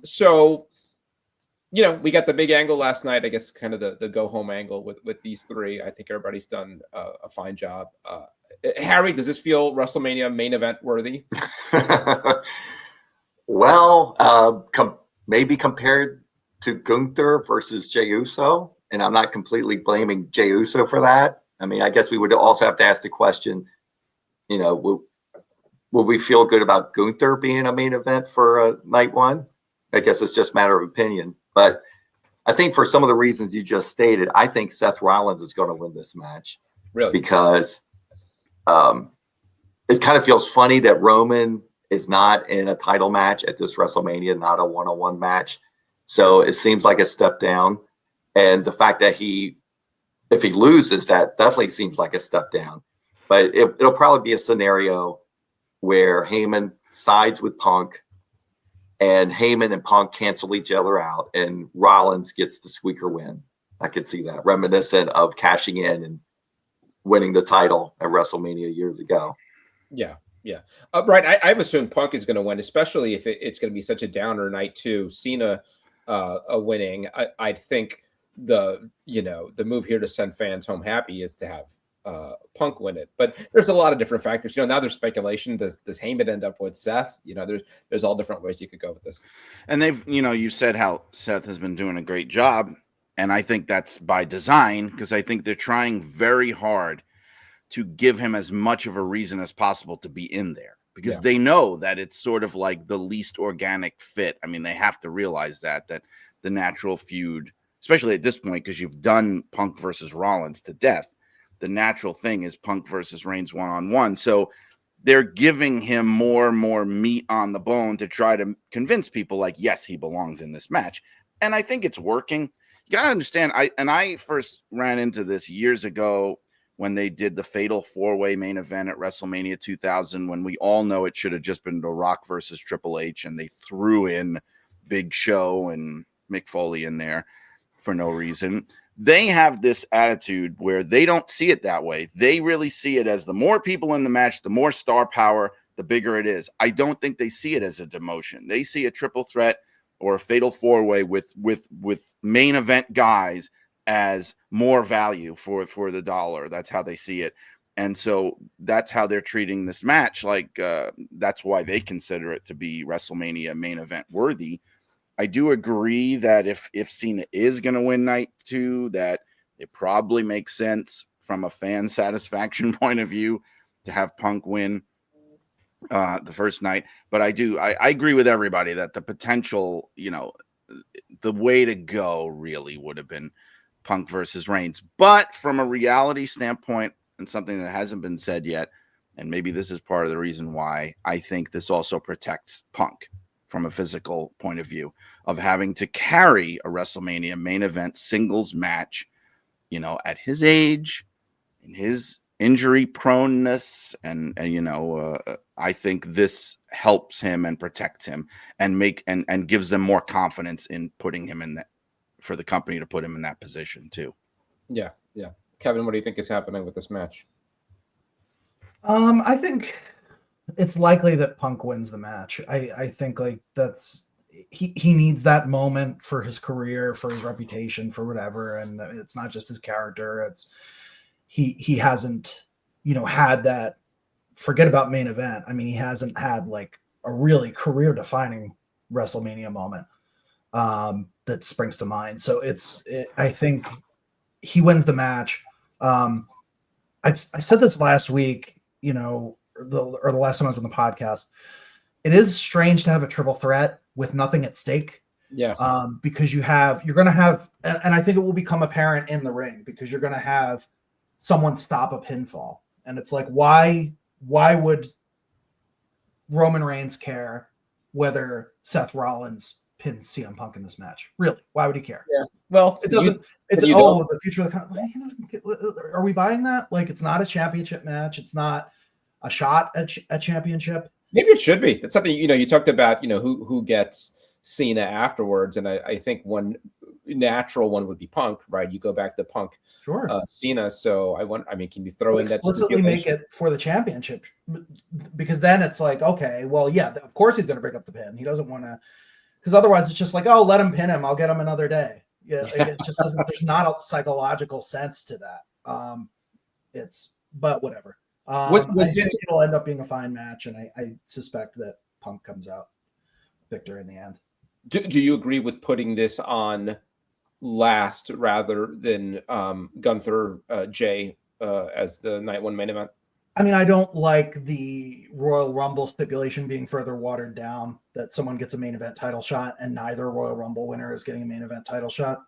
So, you know, we got the big angle last night. I guess kind of the go home angle with these three. I think everybody's done a fine job. Harry, does this feel WrestleMania main event worthy? Well, maybe compared to Gunther versus Jey Uso. And I'm not completely blaming Jey Uso for that. I mean, I guess we would also have to ask the question, you know, will we feel good about Gunther being a main event for night one? I guess it's just a matter of opinion. But I think for some of the reasons you just stated, I think Seth Rollins is going to win this match. Really? Because it kind of feels funny that Roman is not in a title match at this WrestleMania, not a one-on-one match. So it seems like a step down. And the fact that if he loses, that definitely seems like a step down. But it'll probably be a scenario where Heyman sides with Punk, and Heyman and Punk cancel each other out, and Rollins gets the squeaker win. I could see that, reminiscent of cashing in and winning the title at WrestleMania years ago. Yeah. Right. I've assumed Punk is going to win, especially if it's going to be such a downer night too. Cena winning. I think the move here to send fans home happy is to have Punk win it. But there's a lot of different factors. You know, now there's speculation. Does Heyman end up with Seth? You know, there's all different ways you could go with this. And you said how Seth has been doing a great job. And I think that's by design, because I think they're trying very hard to give him as much of a reason as possible to be in there, because they know that it's sort of like the least organic fit. I mean, they have to realize that the natural feud, especially at this point, because you've done Punk versus Rollins to death, the natural thing is Punk versus Reigns one-on-one. So they're giving him more and more meat on the bone to try to convince people, like, yes, he belongs in this match. And I think it's working. You got to understand, I first ran into this years ago when they did the fatal four-way main event at WrestleMania 2000, when we all know it should have just been The Rock versus Triple H, and they threw in Big Show and Mick Foley in there for no reason. They have this attitude where they don't see it that way. They really see it as the more people in the match, the more star power, the bigger it is. I don't think they see it as a demotion. They see a triple threat or a fatal four-way with main event guys as more value for the dollar. That's how they see it. And so that's how they're treating this match. Like, that's why they consider it to be WrestleMania main event worthy. I do agree that if Cena is going to win night two, that it probably makes sense from a fan satisfaction point of view to have Punk win the first night. But I agree with everybody that the potential, the way to go really would have been Punk versus Reigns. But from a reality standpoint, and something that hasn't been said yet, and maybe this is part of the reason why I think this also protects Punk from a physical point of view, of having to carry a WrestleMania main event singles match, at his age, in his injury proneness, and I think this helps him and protects him and gives them more confidence in putting him in that, for the company to put him in that position too. Yeah. Kevin, what do you think is happening with this match? I think It's likely that Punk wins the match. I think like that's he needs that moment for his career, for his reputation, for whatever. And it's not just his character. It's he hasn't, had that. Forget about main event. I mean, he hasn't had like a really career defining WrestleMania moment that springs to mind. So I think he wins the match. I said this last week, or the last time I was on the podcast. It is strange to have a triple threat with nothing at stake. Yeah. Because you're going to have, and I think it will become apparent in the ring, because you're going to have someone stop a pinfall. And it's like, why would Roman Reigns care whether Seth Rollins pins CM Punk in this match? Really? Why would he care? Yeah. Well, it doesn't. The future of the company. Are we buying that? Like, it's not a championship match. It's not a shot at championship. Maybe it should be. That's something, you talked about, who gets Cena afterwards. And I think one natural one would be Punk, right? You go back to Punk, sure. Cena. So can you throw in that explicitly make it for the championship? Because then it's like, okay, well, yeah, of course he's going to break up the pin. He doesn't want to, because otherwise it's just like, oh, let him pin him. I'll get him another day. Yeah, it just doesn't. There's not a psychological sense to that. But whatever. I think it'll end up being a fine match, and I suspect that Punk comes out victor in the end. Do you agree with putting this on last rather than Gunther Jay as the night one main event? I mean, I don't like the Royal Rumble stipulation being further watered down, that someone gets a main event title shot and neither Royal Rumble winner is getting a main event title shot.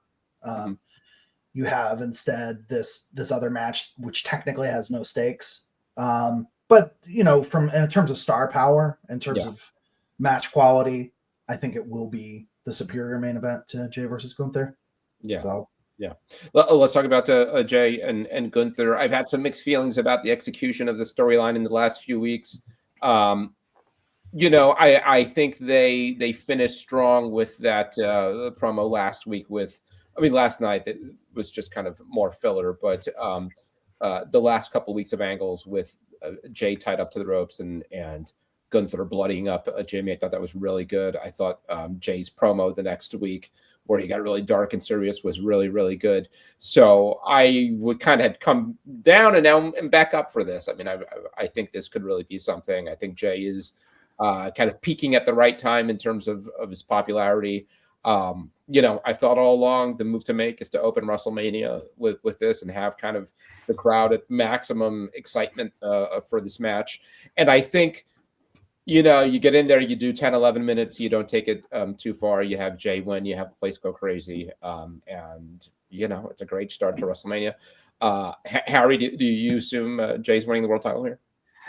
You have instead this other match, which technically has no stakes. But in terms of star power, in terms of match quality, I think it will be the superior main event to Jay versus Gunther. Yeah. So. Yeah. Let's talk about Jay and Gunther. I've had some mixed feelings about the execution of the storyline in the last few weeks. I think they finished strong with that promo last night that was just kind of more filler, but the last couple of weeks of angles with Jay tied up to the ropes and Gunther bloodying up Jimmy, I thought that was really good. I thought Jay's promo the next week, where he got really dark and serious, was really, really good. So I would kind of had come down and now I'm back up for this. I mean, I think this could really be something. I think Jay is kind of peaking at the right time in terms of his popularity. I thought all along the move to make is to open WrestleMania with this and have kind of the crowd at maximum excitement for this match. And I think, you get in there, you do 10, 11 minutes, you don't take it too far. You have Jay win, you have the place go crazy. And it's a great start to WrestleMania. Harry, do you assume Jay's winning the world title here?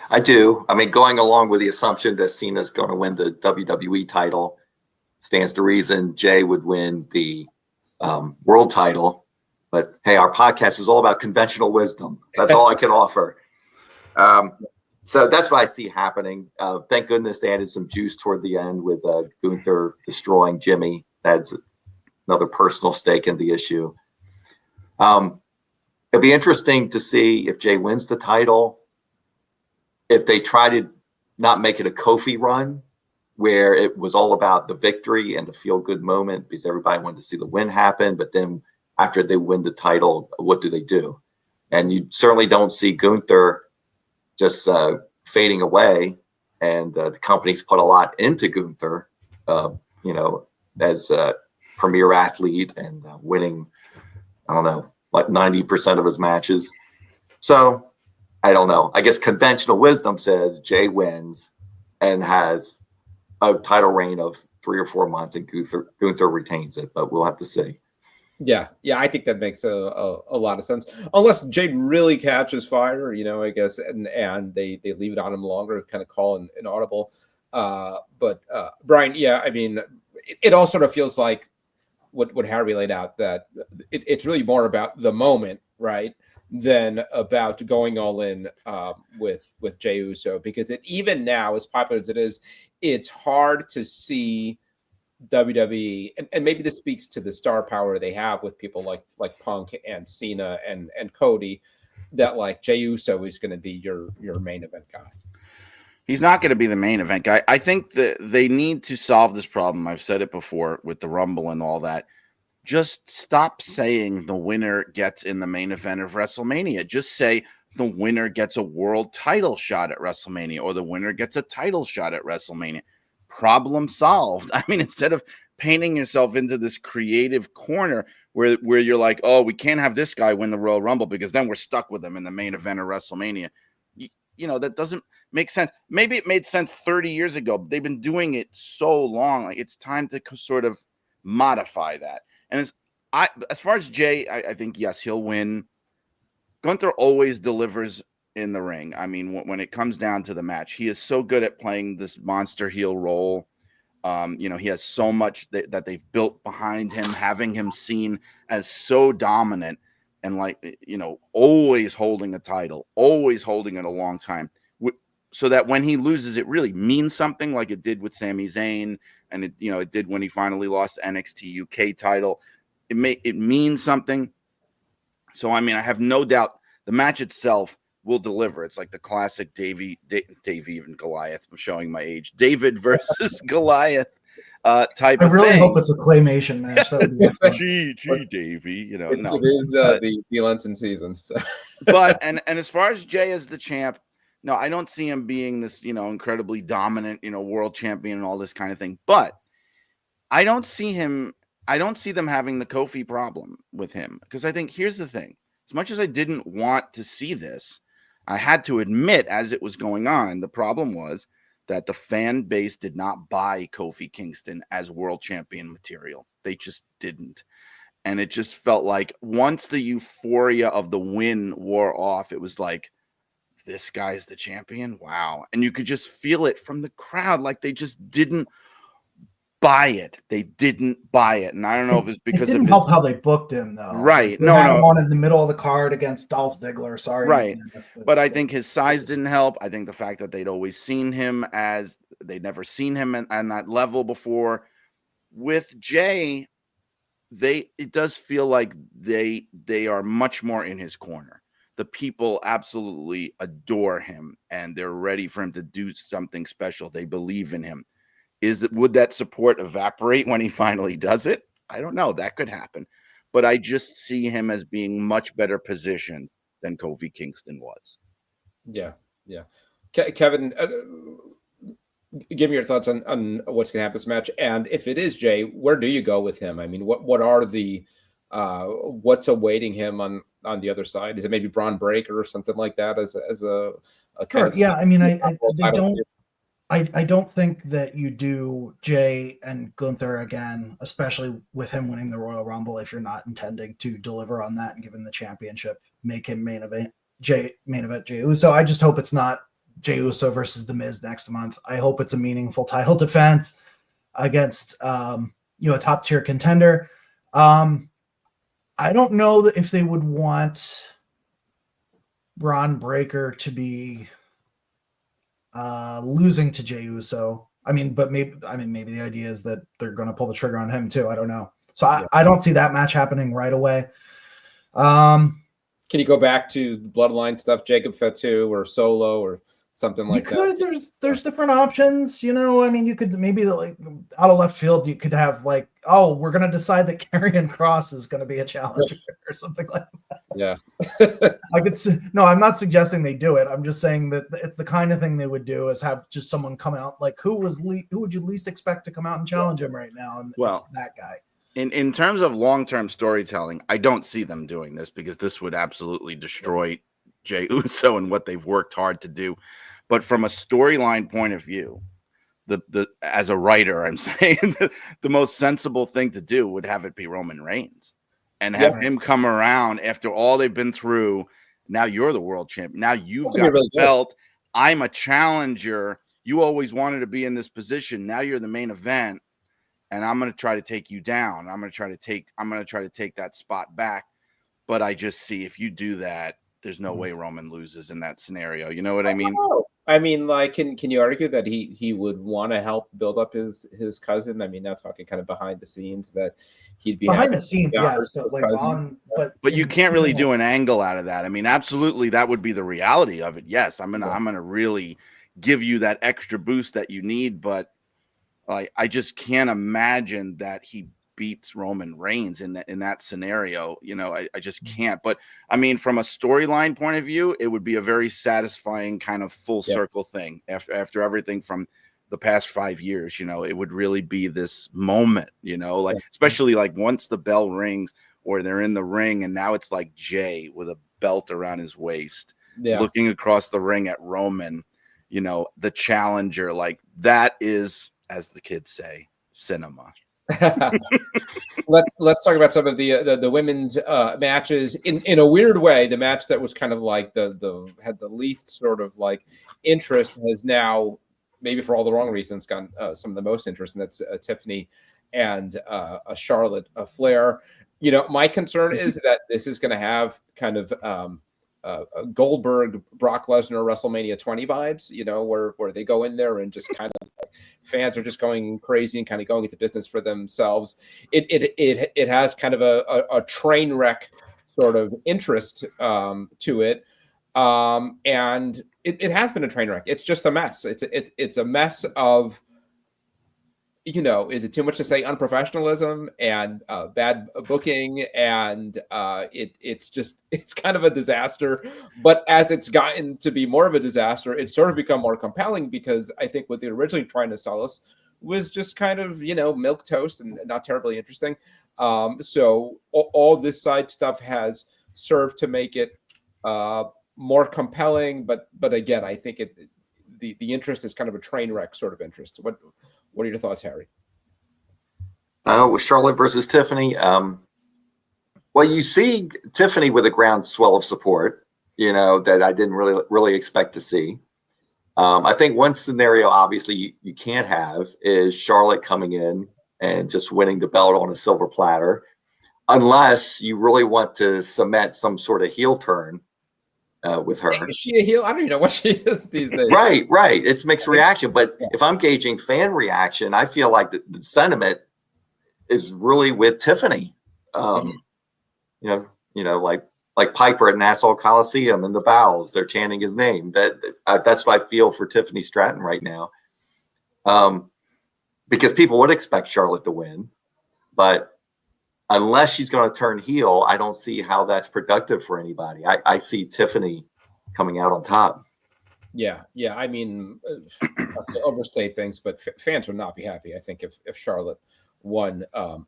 I do. I mean, going along with the assumption that Cena's going to win the WWE title, stands to reason Jay would win the world title. But hey, our podcast is all about conventional wisdom. That's all I can offer. So that's what I see happening. Thank goodness they added some juice toward the end with Gunther destroying Jimmy. That's another personal stake in the issue. It'd be interesting to see if Jay wins the title, if they try to not make it a Kofi run, where it was all about the victory and the feel-good moment because everybody wanted to see the win happen. But then after they win the title, what do they do? And you certainly don't see Gunther just fading away. And the company's put a lot into Gunther, as a premier athlete and winning, I don't know, like 90% of his matches. So I don't know. I guess conventional wisdom says Jay wins and has a title reign of 3 or 4 months, and Gunther retains it, but we'll have to see. Yeah, I think that makes a lot of sense. Unless Jay really catches fire, I guess, and they leave it on him longer, kind of call an audible. But Brian, I mean, it all sort of feels like what Harry laid out, that it's really more about the moment, right, than about going all in with Jey Uso, because even now, as popular as it is, it's hard to see WWE, and maybe this speaks to the star power they have with people like Punk and Cena and Cody, that like Jey Uso is going to be your main event guy. He's not going to be the main event guy. I think that they need to solve this problem. I've said it before with the Rumble and all that. Just stop saying the winner gets in the main event of WrestleMania. Just say the winner gets a world title shot at WrestleMania, or the winner gets a title shot at WrestleMania. Problem solved. I mean, instead of painting yourself into this creative corner where you're like, oh, we can't have this guy win the Royal Rumble because then we're stuck with him in the main event of WrestleMania. You know, that doesn't make sense. Maybe it made sense 30 years ago, but they've been doing it so long. Like, it's time to sort of modify that. And as far as Jay, I think, yes, he'll win. Gunther always delivers in the ring. I mean, when it comes down to the match, he is so good at playing this monster heel role. You know, he has so much that they've built behind him, having him seen as so dominant and, like, you know, always holding a title, always holding it a long time, so that when he loses, it really means something, like it did with Sami Zayn, and it did when he finally lost the NXT UK title. It means something. So, I mean, I have no doubt the match itself will deliver. It's like the classic Davey and Goliath. I'm showing my age. David versus Goliath type of thing. I really hope it's a claymation match. That would be excellent. Gee, Davey. You know, no. It is the Lenten season. So. But and as far as Jay as the champ, no, I don't see him being this, you know, incredibly dominant, you know, world champion and all this kind of thing. But I don't see them having the Kofi problem with him, because I think here's the thing. As much as I didn't want to see this, I had to admit as it was going on, the problem was that the fan base did not buy Kofi Kingston as world champion material. They just didn't. And it just felt like once the euphoria of the win wore off, it was like, this guy's the champion? Wow. And you could just feel it from the crowd. Like they just didn't buy it. They didn't buy it. And I don't know if it's because it didn't help how they booked him, though. Right. They had him on in the middle of the card against Dolph Ziggler. Sorry. Right. But I think his size didn't help. I think the fact that they'd always seen him they'd never seen him on that level before. With Jay, it does feel like they are much more in his corner. The people absolutely adore him, and they're ready for him to do something special. They believe in him. Would that support evaporate when he finally does it? I don't know. That could happen. But I just see him as being much better positioned than Kofi Kingston was. Yeah. Kevin, give me your thoughts on what's going to happen this match. And if it is Jay, where do you go with him? I mean, what are the what's awaiting him on the other side? Is it maybe Braun Breaker or something like that as a kind of... Yeah, I mean, I don't think that you do Jay and Gunther again, especially with him winning the Royal Rumble, if you're not intending to deliver on that and give him the championship, make him main event Jay Uso. I just hope it's not Jey Uso versus The Miz next month. I hope it's a meaningful title defense against a top tier contender. I don't know if they would want Braun Breaker to be losing to Jey Uso. Maybe the idea is that they're going to pull the trigger on him too. I don't know. So I don't see that match happening right away. Can you go back to Bloodline stuff, Jacob Fatu or Solo or something like that? There's different options. You could maybe out of left field, you could have we're going to decide that Karrion Kross is going to be a challenger or something like that. Yeah. I'm not suggesting they do it. I'm just saying that it's the kind of thing they would do is have just someone come out. Who would you least expect to come out and challenge him right now? And it's that guy. In terms of long-term storytelling, I don't see them doing this because this would absolutely destroy Jey Uso and what they've worked hard to do. But from a storyline point of view, as a writer, I'm saying the most sensible thing to do would have it be Roman Reigns and have him come around after all they've been through. Now you're the world champion. Now you've got the belt. I'm a challenger. You always wanted to be in this position. Now you're the main event, and I'm going to try to take you down. I'm going to try to take that spot back. But I just see if you do that, there's no way Roman loses in that scenario. You know what I mean? I mean, can you argue that he would want to help build up his cousin? I mean, now talking kind of behind the scenes that he'd be behind the scenes, yes, but you can't really do an angle out of that. I mean, absolutely, that would be the reality of it. Yes, I'm gonna really give you that extra boost that you need. But I just can't imagine that he beats Roman Reigns in that scenario. I just can't. But I mean, from a storyline point of view, it would be a very satisfying kind of full circle thing after everything from the past 5 years. It would really be this moment, especially like once the bell rings or they're in the ring and now it's like Jay with a belt around his waist, looking across the ring at Roman, the challenger. Like, that is, as the kids say, cinema. Let's talk about some of the women's matches in a weird way. The match that was kind of like the had the least sort of like interest has now, maybe for all the wrong reasons, gotten some of the most interest, and that's Tiffany and Charlotte Flair. My concern is that this is going to have kind of Goldberg, Brock Lesnar, WrestleMania 20 vibes, where they go in there and just kind of fans are just going crazy and kind of going into business for themselves. It has kind of a train wreck sort of interest to it. And it has been a train wreck. It's just a mess. It's a mess of, is it too much to say unprofessionalism and bad booking? And it's kind of a disaster. But as it's gotten to be more of a disaster, it's sort of become more compelling, because I think what they were originally trying to sell us was just kind of, milk toast and not terribly interesting. So all this side stuff has served to make it more compelling. But again, I think the interest is kind of a train wreck sort of interest. What are your thoughts, Harry? With Charlotte versus Tiffany, well, you see Tiffany with a groundswell of support, that I didn't really expect to see. I think one scenario, obviously, you can't have is Charlotte coming in and just winning the belt on a silver platter, unless you really want to cement some sort of heel turn with her. Is she a heel? I don't even know what she is these days. Right. It's mixed reaction. But if I'm gauging fan reaction, I feel like the sentiment is really with Tiffany. Like Piper at Nassau Coliseum in the bowels, they're chanting his name. That's what I feel for Tiffany Stratton right now. Because people would expect Charlotte to win, but unless she's going to turn heel, I don't see how that's productive for anybody. I see Tiffany coming out on top. Yeah. I mean, not to overstate things, but fans would not be happy, I think, if Charlotte won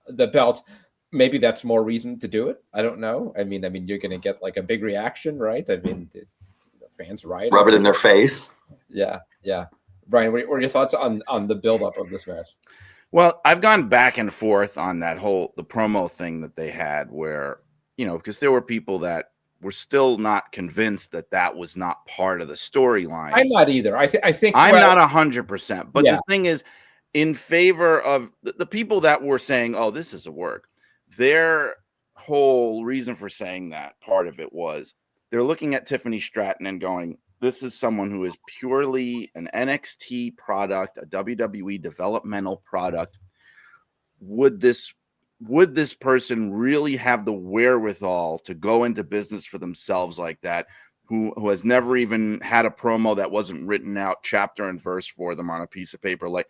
the belt. Maybe that's more reason to do it. I don't know. I mean, you're going to get like a big reaction, right? I mean, fans riot. Rub it in their face. Yeah. Brian, what are your thoughts on the buildup of this match? Well, I've gone back and forth on the promo thing that they had, where, because there were people that were still not convinced that was not part of the storyline. I'm not either. I think I'm not 100%. But the thing is, in favor of the people that were saying, "Oh, this is a work," their whole reason for saying that, part of it was they're looking at Tiffany Stratton and going, this is someone who is purely an NXT product, a WWE developmental product. Would this person really have the wherewithal to go into business for themselves like that, who has never even had a promo that wasn't written out chapter and verse for them on a piece of paper? Like,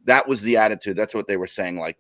that was the attitude. That's what they were saying. Like,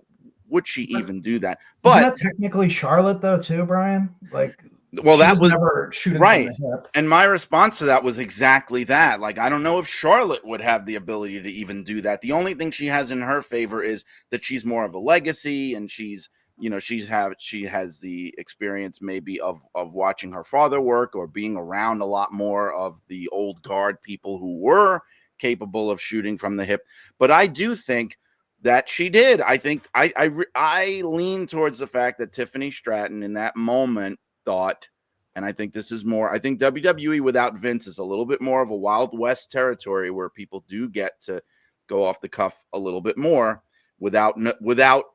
would she even do that? But isn't that technically Charlotte though too, Brian? Like, well, that was never shooting right. from the hip. And my response to that was exactly that. Like, I don't know if Charlotte would have the ability to even do that. The only thing she has in her favor is that she's more of a legacy, and she has the experience maybe of watching her father work, or being around a lot more of the old guard people who were capable of shooting from the hip. But I do think that she did. I think I lean towards the fact that Tiffany Stratton in that moment thought, and I think this is more, I think WWE without Vince is a little bit more of a Wild West territory, where people do get to go off the cuff a little bit more without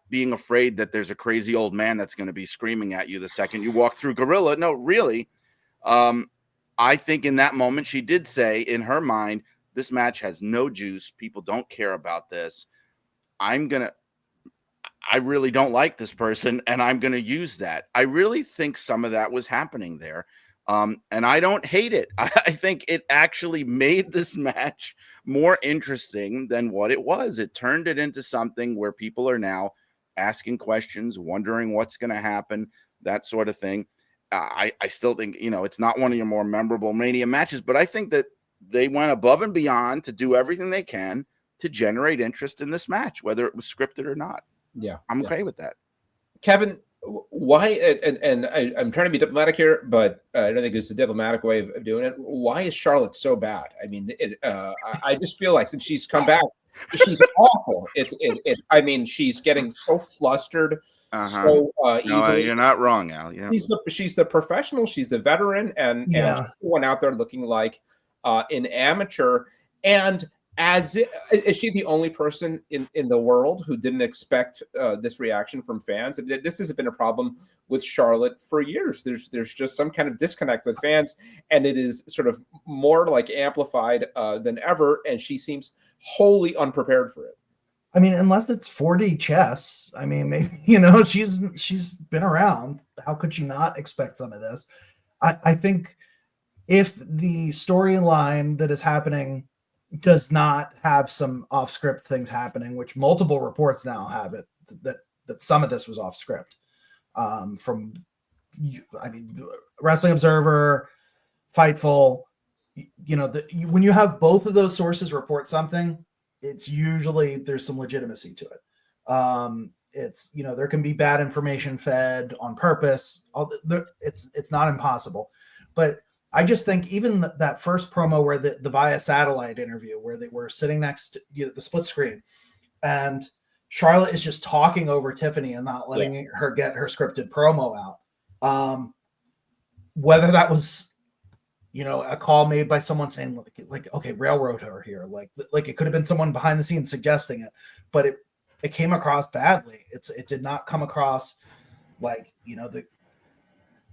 being afraid that there's a crazy old man that's going to be screaming at you the second you walk through Gorilla. No, really. I think in that moment she did say in her mind, this match has no juice. People don't care about this. I really don't like this person, and I'm going to use that. I really think some of that was happening there. And I don't hate it. I think it actually made this match more interesting than what it was. It turned it into something where people are now asking questions, wondering what's going to happen, that sort of thing. I still think, it's not one of your more memorable Mania matches, but I think that they went above and beyond to do everything they can to generate interest in this match, whether it was scripted or not. Yeah. I'm okay with that. Kevin, why, and I'm trying to be diplomatic here, but I don't think it's a diplomatic way of doing it. Why is Charlotte so bad? I mean, I just feel like since she's come back, she's awful. I mean, she's getting so flustered. So No, easily. you're not wrong, Al. Yeah. She's the professional, she's the veteran, and one out there looking like an amateur. And is she the only person in the world who didn't expect this reaction from fans? This has been a problem with Charlotte for years. There's just some kind of disconnect with fans, and it is sort of more like amplified than ever. And she seems wholly unprepared for it. I mean, unless it's 4D chess, I mean, maybe, she's been around. How could she not expect some of this? I think if the storyline that is happening does not have some off script things happening, which multiple reports now have it, that some of this was off script, from, Wrestling Observer, Fightful, when you have both of those sources report something, it's usually there's some legitimacy to it. It's, there can be bad information fed on purpose. It's not impossible, but I just think even that first promo where the via satellite interview where they were sitting next to the split screen and Charlotte is just talking over Tiffany and not letting her get her scripted promo out. Whether that was, a call made by someone saying like, okay, railroad her here. Like it could have been someone behind the scenes suggesting it, but it came across badly. It did not come across like,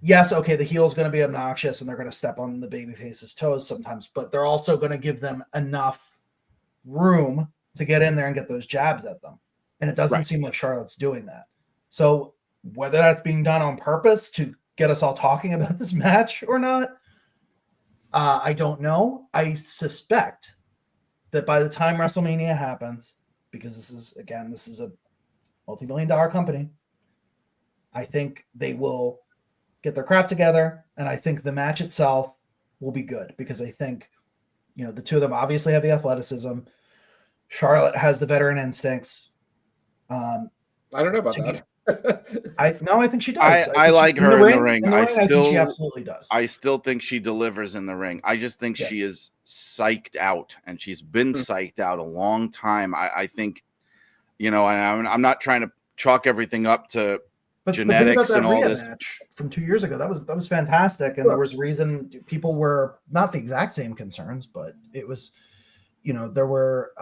yes, okay, the heel's going to be obnoxious and they're going to step on the babyface's toes sometimes, but they're also going to give them enough room to get in there and get those jabs at them. And it doesn't seem like Charlotte's doing that. So whether that's being done on purpose to get us all talking about this match or not, I don't know. I suspect that by the time WrestleMania happens, because this is a multi-million-dollar company, I think they will get their crap together, and I think the match itself will be good because I think, the two of them obviously have the athleticism. Charlotte has the veteran instincts. I don't know about that. I think she does. I like her in the ring. I think she absolutely does. I still think she delivers in the ring. I just think she is psyched out, and she's been psyched out a long time. I think, I'm not trying to chalk everything up to genetics and all this. Match from 2 years ago, that was fantastic, and there was reason people were not the exact same concerns, but it was, there were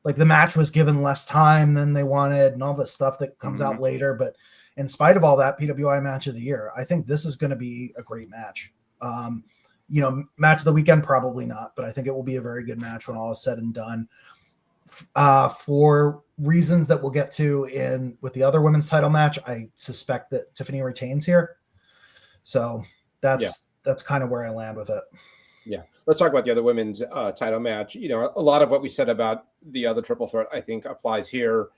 like the match was given less time than they wanted and all this stuff that comes out later. But in spite of all that, PWI match of the year, I think this is going to be a great match. Match of the weekend, probably not, but I think it will be a very good match when all is said and done. For reasons that we'll get to with the other women's title match, I suspect that Tiffany retains here. So that's kind of where I land with it. Yeah. Let's talk about the other women's title match. A lot of what we said about the other triple threat, I think applies here.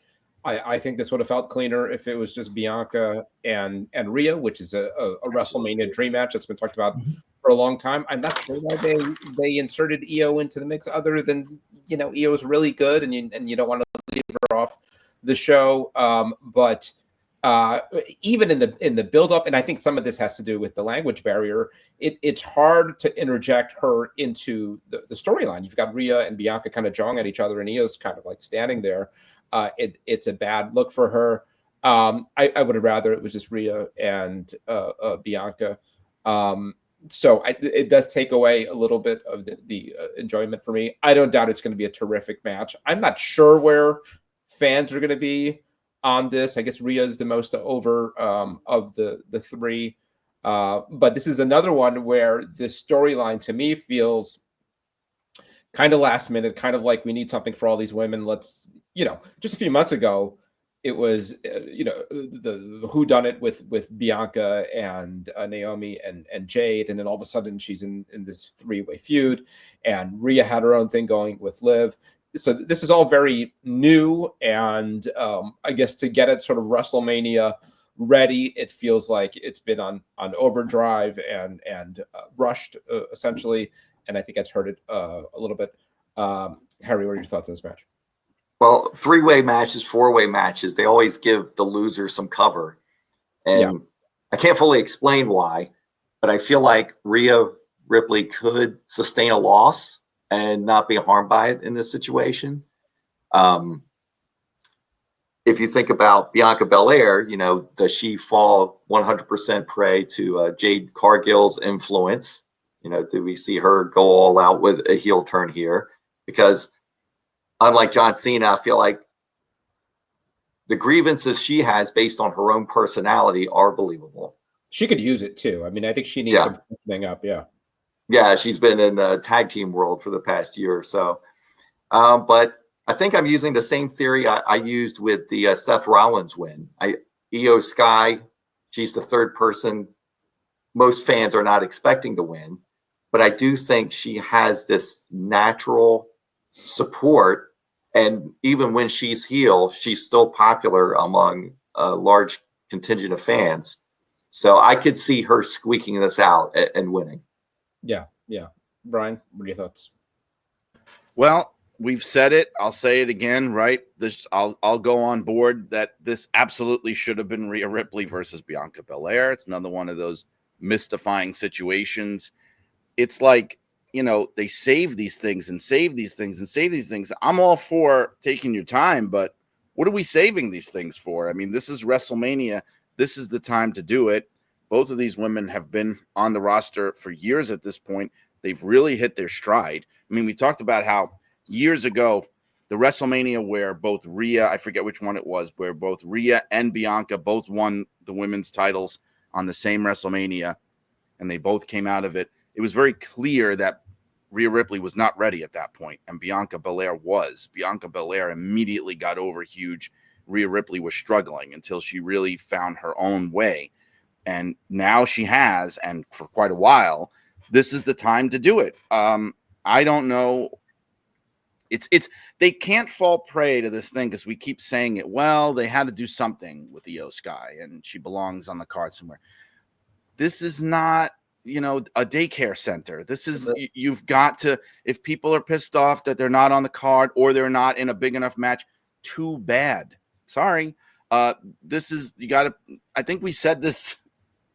I think this would have felt cleaner if it was just Bianca and Rhea, which is a WrestleMania dream match that's been talked about for a long time. I'm not sure why they inserted Io into the mix other than, Io is really good and you don't want to leave her off the show. But even in the build-up, and I think some of this has to do with the language barrier, it's hard to interject her into the storyline. You've got Rhea and Bianca kind of jawing at each other, and Io's kind of like standing there. It's a bad look for her. I would have rather it was just Rhea and Bianca. So it does take away a little bit of the enjoyment for me. I don't doubt it's going to be a terrific match. I'm not sure where fans are going to be on this. I guess Rhea is the most over of the three. But this is another one where the storyline to me feels kind of last minute, kind of like we need something for all these women. Let's, just a few months ago, it was the whodunit with Bianca and Naomi and Jade, and then all of a sudden she's in this 3-way feud, and Rhea had her own thing going with Liv. So this is all very new, and I guess to get it sort of WrestleMania ready, it feels like it's been on overdrive and rushed essentially, and I think that's hurt it a little bit. Harry, what are your thoughts on this match? Well, 3-way matches, 4-way matches, they always give the loser some cover. And I can't fully explain why, but I feel like Rhea Ripley could sustain a loss and not be harmed by it in this situation. If you think about Bianca Belair, does she fall 100% prey to Jade Cargill's influence? Do we see her go all out with a heel turn here? Because unlike John Cena, I feel like the grievances she has based on her own personality are believable. She could use it too. I mean, I think she needs some thing up. Yeah. Yeah, she's been in the tag team world for the past year or so. But I think I'm using the same theory I used with the Seth Rollins win. Io Sky, she's the third person most fans are not expecting to win. But I do think she has this natural support, and even when she's heel, she's still popular among a large contingent of fans. So I could see her squeaking this out and winning. Yeah. Brian, what are your thoughts? Well, we've said it. I'll say it again, right? I'll go on board that this absolutely should have been Rhea Ripley versus Bianca Belair. It's another one of those mystifying situations. It's like, they save these things and save these things and save these things. I'm all for taking your time, but what are we saving these things for? I mean, this is WrestleMania. This is the time to do it. Both of these women have been on the roster for years at this point. They've really hit their stride. I mean, we talked about how years ago, the WrestleMania where both Rhea, I forget which one it was, where both Rhea and Bianca both won the women's titles on the same WrestleMania, and they both came out of it. It was very clear that Rhea Ripley was not ready at that point, and Bianca Belair was. Bianca Belair immediately got over huge. Rhea Ripley was struggling until she really found her own way. And now she has, and for quite a while, this is the time to do it. I don't know. They can't fall prey to this thing because we keep saying it. Well, they had to do something with Io Sky, and she belongs on the card somewhere. This is not, a daycare center. This is, you've got to, if people are pissed off that they're not on the card or they're not in a big enough match, too bad. Sorry. This is, you got to, I think we said this.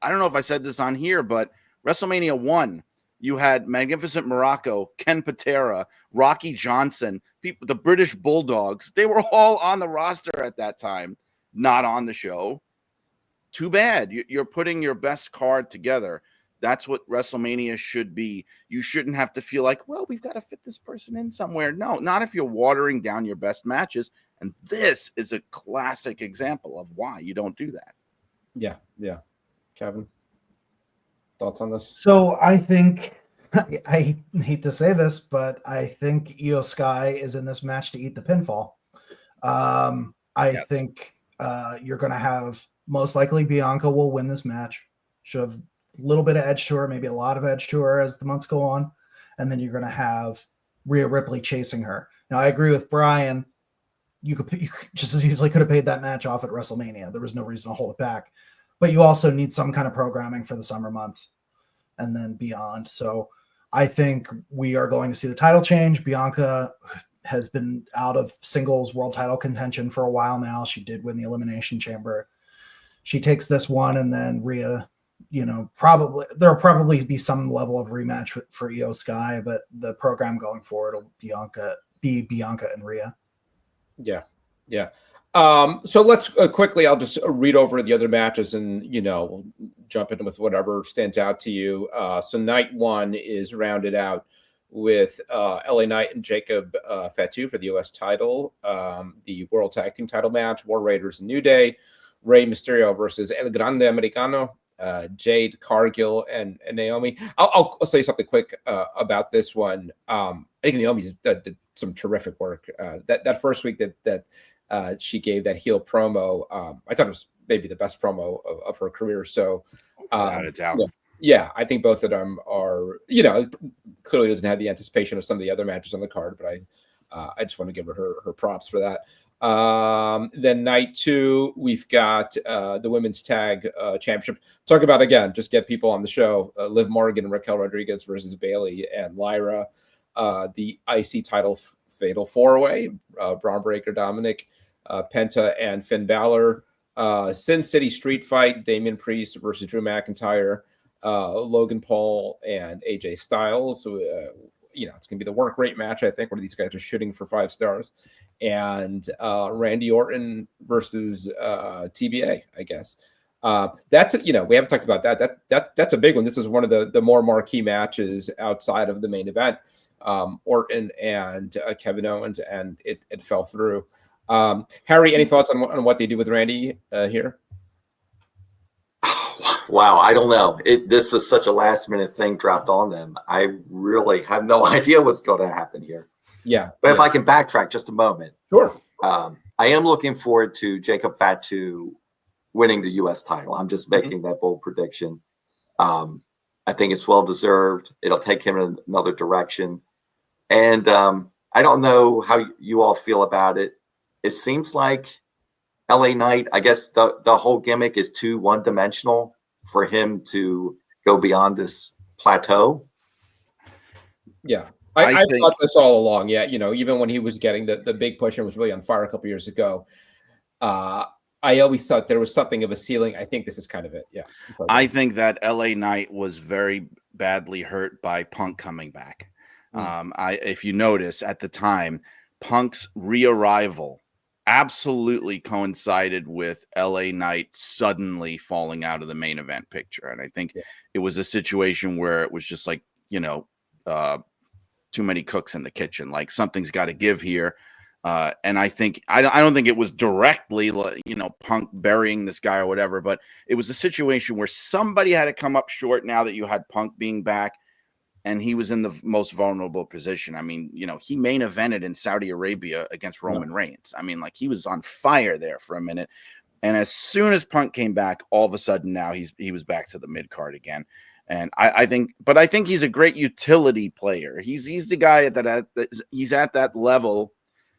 I don't know if I said this on here, but WrestleMania 1, you had Magnificent Morocco, Ken Patera, Rocky Johnson, the British Bulldogs. They were all on the roster at that time, not on the show. Too bad. You're putting your best card together. That's what WrestleMania should be. You shouldn't have to feel like, well, we've got to fit this person in somewhere. No, not if you're watering down your best matches. And this is a classic example of why you don't do that. Yeah. Kevin, thoughts on this? So I think, I hate to say this, but I think Io Sky is in this match to eat the pinfall. I think you're going to have, most likely Bianca will win this match. She'll have a little bit of edge to her, maybe a lot of edge to her as the months go on. And then you're going to have Rhea Ripley chasing her. Now, I agree with Brian. You just as easily could have paid that match off at WrestleMania. There was no reason to hold it back. But you also need some kind of programming for the summer months and then beyond. So I think we are going to see the title change. Bianca has been out of singles world title contention for a while now. She did win the Elimination Chamber. She takes this one, and then Rhea, probably there'll probably be some level of rematch for Io Sky, but the program going forward will be Bianca and Rhea. Yeah. So let's quickly, I'll just read over the other matches and, we'll jump in with whatever stands out to you. So night 1 is rounded out with LA Knight and Jacob Fatu for the U.S. title, the World Tag Team title match, War Raiders and New Day, Rey Mysterio versus El Grande Americano, Jade Cargill and Naomi. I'll say something quick about this one. I think Naomi did some terrific work. That first week that she gave that heel promo. I thought it was maybe the best promo of her career. So, without a doubt. Yeah, I think both of them are, clearly doesn't have the anticipation of some of the other matches on the card, but I just want to give her props for that. Then night 2, we've got the women's tag championship. Talk about, again, just get people on the show. Liv Morgan and Raquel Rodriguez versus Bayley and Lyra. The IC title fatal 4-way, Braun Breaker, Dominic, Penta, and Finn Balor. Sin City Street Fight, Damian Priest versus Drew McIntyre. Logan Paul and AJ Styles. So, it's going to be the work rate match, I think, where these guys are shooting for 5 stars. And Randy Orton versus TBA, I guess. That's, we haven't talked about that. That's a big one. This is one of the more marquee matches outside of the main event. Orton and Kevin Owens, and it fell through. Harry, any thoughts on what they do with Randy here? Wow, I don't know. This is such a last-minute thing dropped on them. I really have no idea what's going to happen here. Yeah. But if I can backtrack just a moment. Sure. I am looking forward to Jacob Fatu winning the U.S. title. I'm just making that bold prediction. I think it's well-deserved. It'll take him in another direction. And I don't know how you all feel about it. It seems like LA Knight, I guess the whole gimmick is too one-dimensional for him to go beyond this plateau. Yeah. I thought this all along. Yeah. Even when he was getting the big push and was really on fire a couple years ago, I always thought there was something of a ceiling. I think this is kind of it. Yeah. I think that LA Knight was very badly hurt by Punk coming back. If you notice at the time, Punk's re-arrival absolutely coincided with LA Knight suddenly falling out of the main event picture. And I think it was a situation where it was just like, too many cooks in the kitchen, like something's got to give here. And I think, I don't think it was directly, Punk burying this guy or whatever, but it was a situation where somebody had to come up short now that you had Punk being back. And he was in the most vulnerable position. I mean, he main evented in Saudi Arabia against Roman Reigns. I mean, like, he was on fire there for a minute. And as soon as Punk came back, all of a sudden now he was back to the mid card again. And I think he's a great utility player. He's the guy that he's at that level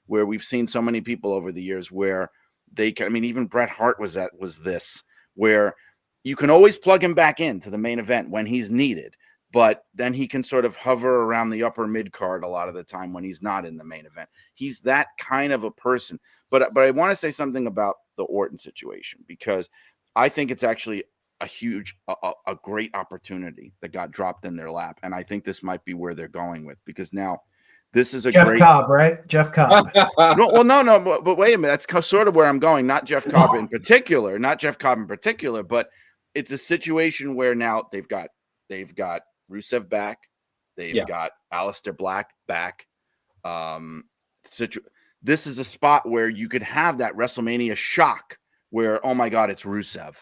where we've seen so many people over the years where they can. I mean, even Bret Hart was this, where you can always plug him back into the main event when he's needed. But then he can sort of hover around the upper mid card a lot of the time when he's not in the main event. He's that kind of a person. But I want to say something about the Orton situation, because I think it's actually a great opportunity that got dropped in their lap. And I think this might be where they're going with, because now this is Jeff Cobb, right? Jeff Cobb. No, but wait a minute. That's sort of where I'm going. Not Jeff Cobb in particular, but it's a situation where now they've got Rusev back. They've got Aleister Black back. This is a spot where you could have that WrestleMania shock where, oh my God, it's Rusev.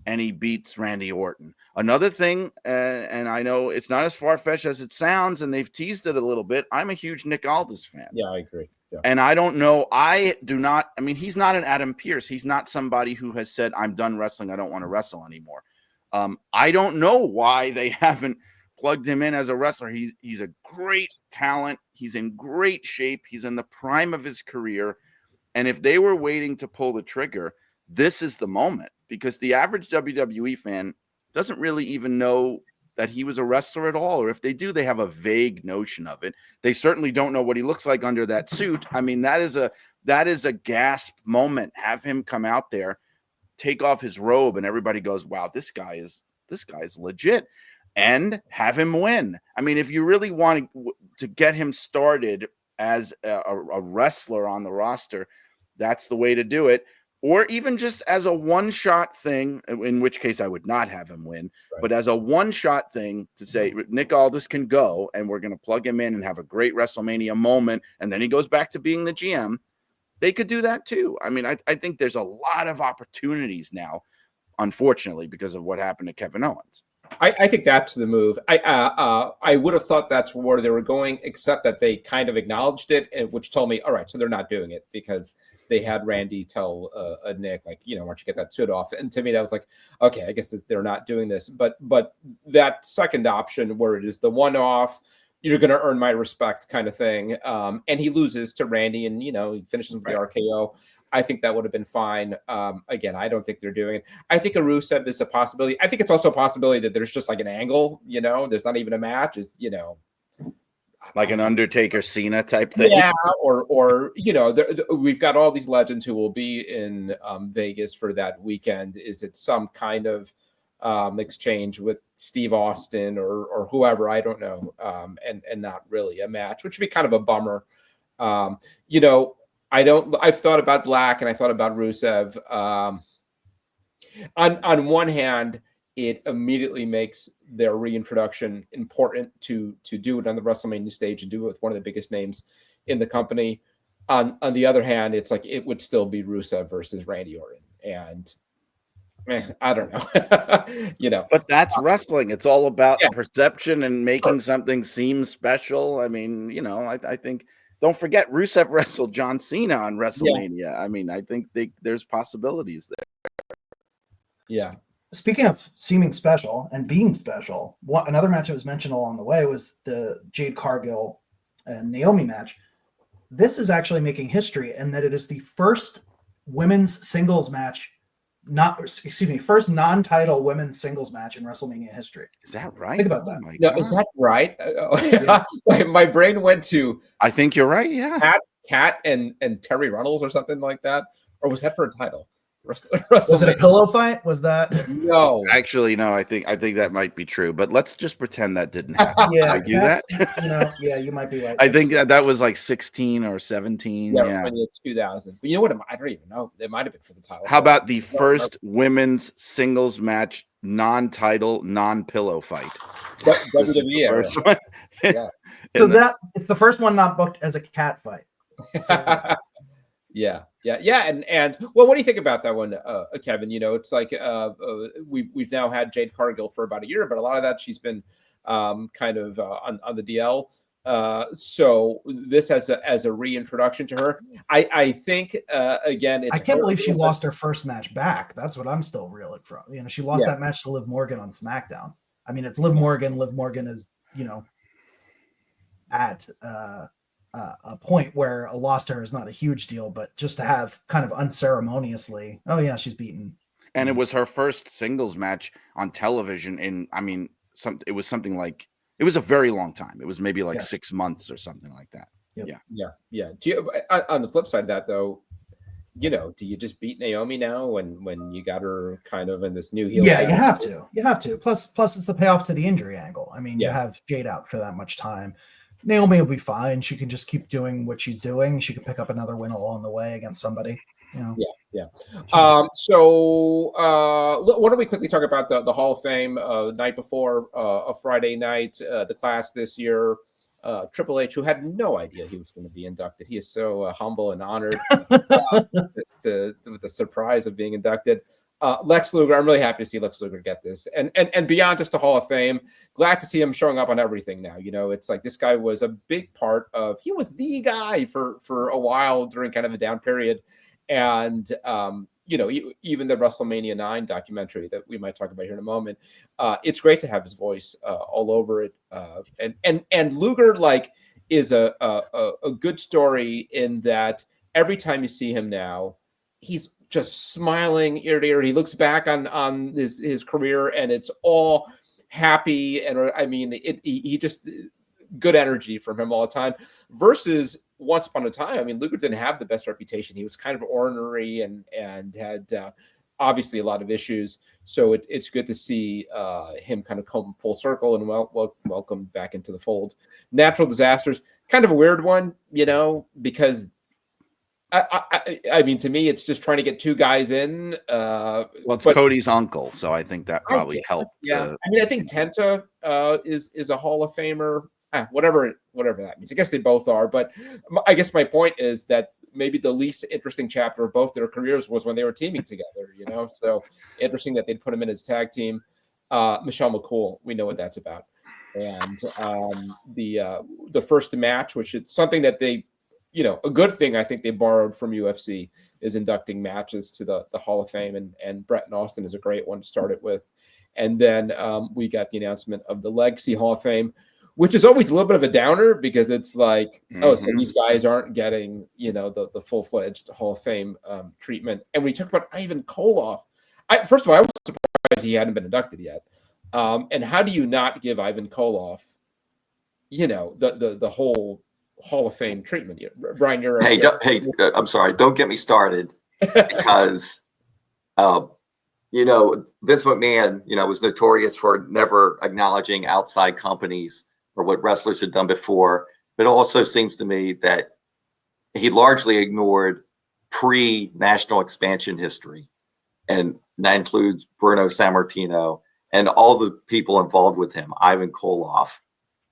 And he beats Randy Orton. Another thing, and I know it's not as far-fetched as it sounds, and they've teased it a little bit. I'm a huge Nick Aldis fan. Yeah, I agree. Yeah. And I don't know. He's not an Adam Pearce. He's not somebody who has said, I'm done wrestling. I don't want to wrestle anymore. I don't know why they haven't plugged him in as a wrestler. He's a great talent. He's in great shape. He's in the prime of his career. And if they were waiting to pull the trigger, this is the moment, because the average WWE fan doesn't really even know that he was a wrestler at all. Or if they do, they have a vague notion of it. They certainly don't know what he looks like under that suit. I mean, that is a gasp moment. Have him come out there, take off his robe, and everybody goes, wow, this guy is legit, and have him win. I mean, if you really want to get him started as a wrestler on the roster, that's the way to do it. Or even just as a one-shot thing, in which case I would not have him win, right. But as a one-shot thing to say, Nick Aldis can go, and we're going to plug him in and have a great WrestleMania moment, and then he goes back to being the GM, they could do that too. I mean, I think there's a lot of opportunities now, unfortunately, because of what happened to Kevin Owens. I think that's the move. I would have thought that's where they were going, except that they kind of acknowledged it, which told me, all right, so they're not doing it, because they had Randy tell Nick, like, why don't you get that suit off? And to me, that was like, okay, I guess they're not doing this. But that second option where it is the one-off, you're going to earn my respect kind of thing. And he loses to Randy and, he finishes with the RKO. I think that would have been fine. Again, I don't think they're doing it. I think a Rusev is a possibility. I think it's also a possibility that there's just like an angle, there's not even a match, is, like an Undertaker Cena type thing. Yeah. Or we've got all these legends who will be in Vegas for that weekend. Is it some kind of exchange with Steve Austin or whoever, I don't know, and not really a match, which would be kind of a bummer. I've thought about Black and I thought about Rusev. On one hand, it immediately makes their reintroduction important to do it on the WrestleMania stage and do it with one of the biggest names in the company. On the other hand, it's like it would still be Rusev versus Randy Orton, and I don't know. But that's wrestling. It's all about perception and making something seem special. I mean, I think, don't forget, Rusev wrestled John Cena on WrestleMania. Yeah. I mean, I think there's possibilities there. Yeah. Speaking of seeming special and being special, another match that was mentioned along the way was the Jade Cargill and Naomi match. This is actually making history in that it is the first women's singles match, first non-title women's singles match in WrestleMania history. Is that right? Think about that. No, is that right? My brain went to. I think you're right. Yeah, Kat and Terry Runnels or something like that, or was that for a title? Was it a pillow fight? Was that? No, actually, no. I think that might be true, but let's just pretend that didn't happen. Yeah, I do that. You might be right. I think that was like 16 or 17. Yeah, it was 2000. But you know what? I don't even know. It might have been for the title. How about the first women's singles match, non-title, non-pillow fight? WWE first one. Yeah. So it's the first one not booked as a cat fight. So, Yeah. And well, what do you think about that one, Kevin? It's like we've now had Jade Cargill for about a year, but a lot of that she's been kind of on the DL. So this as a reintroduction to her, I think again, I can't believe she lost her first match back. That's what I'm still reeling from. She lost that match to Liv Morgan on SmackDown. I mean, it's Liv Morgan. Liv Morgan is at a point where a loss to her is not a huge deal, but just to have kind of unceremoniously, oh yeah, she's beaten. And it was her first singles match on television it was something like, it was a very long time. It was maybe like 6 months or something like that. Yep. Yeah. Do you, on the flip side of that though, do you just beat Naomi now when you got her kind of in this new heel? Yeah, you have to. Plus it's the payoff to the injury angle. I mean, you have Jade out for that much time. Naomi will be fine. She can just keep doing what she's doing. She can pick up another win along the way against somebody. Yeah. So why don't we quickly talk about the Hall of Fame night before a Friday night, the class this year. Triple H, who had no idea he was going to be inducted. He is so humble and honored with the surprise of being inducted. Lex Luger, I'm really happy to see Lex Luger get this, and beyond just a Hall of Fame, glad to see him showing up on everything now. It's like this guy was a big part of. He was the guy for a while during kind of a down period, and even the WrestleMania IX documentary that we might talk about here in a moment. It's great to have his voice all over it, and Luger is a good story in that every time you see him now, he's just smiling ear to ear. He looks back on his career and it's all happy. And I mean, he just good energy from him all the time versus once upon a time. I mean, Luger didn't have the best reputation. He was kind of ornery and had obviously a lot of issues. So it's good to see him kind of come full circle and welcome back into the fold. Natural disasters, kind of a weird one, because I mean, to me, it's just trying to get two guys in. It's Cody's uncle, so I think that probably helps. Yeah, I mean, I think Tenta is a Hall of Famer. Whatever that means. I guess they both are, but I guess my point is that maybe the least interesting chapter of both their careers was when they were teaming together. So interesting that they'd put him in his tag team. Michelle McCool, we know what that's about, and the first match, which is something that they a good thing I think they borrowed from UFC is inducting matches to the Hall of Fame, and Brett and Austin is a great one to start it with. And then we got the announcement of the Legacy Hall of Fame, which is always a little bit of a downer because it's like, oh, so these guys aren't getting, the full-fledged Hall of Fame treatment. And when you talk about Ivan Koloff, first of all, I was surprised he hadn't been inducted yet. And how do you not give Ivan Koloff, the whole Hall of Fame treatment? Brian, you're I'm sorry, don't get me started because Vince McMahon, was notorious for never acknowledging outside companies or what wrestlers had done before. But it also seems to me that he largely ignored pre-national expansion history. And that includes Bruno Sammartino and all the people involved with him, Ivan Koloff,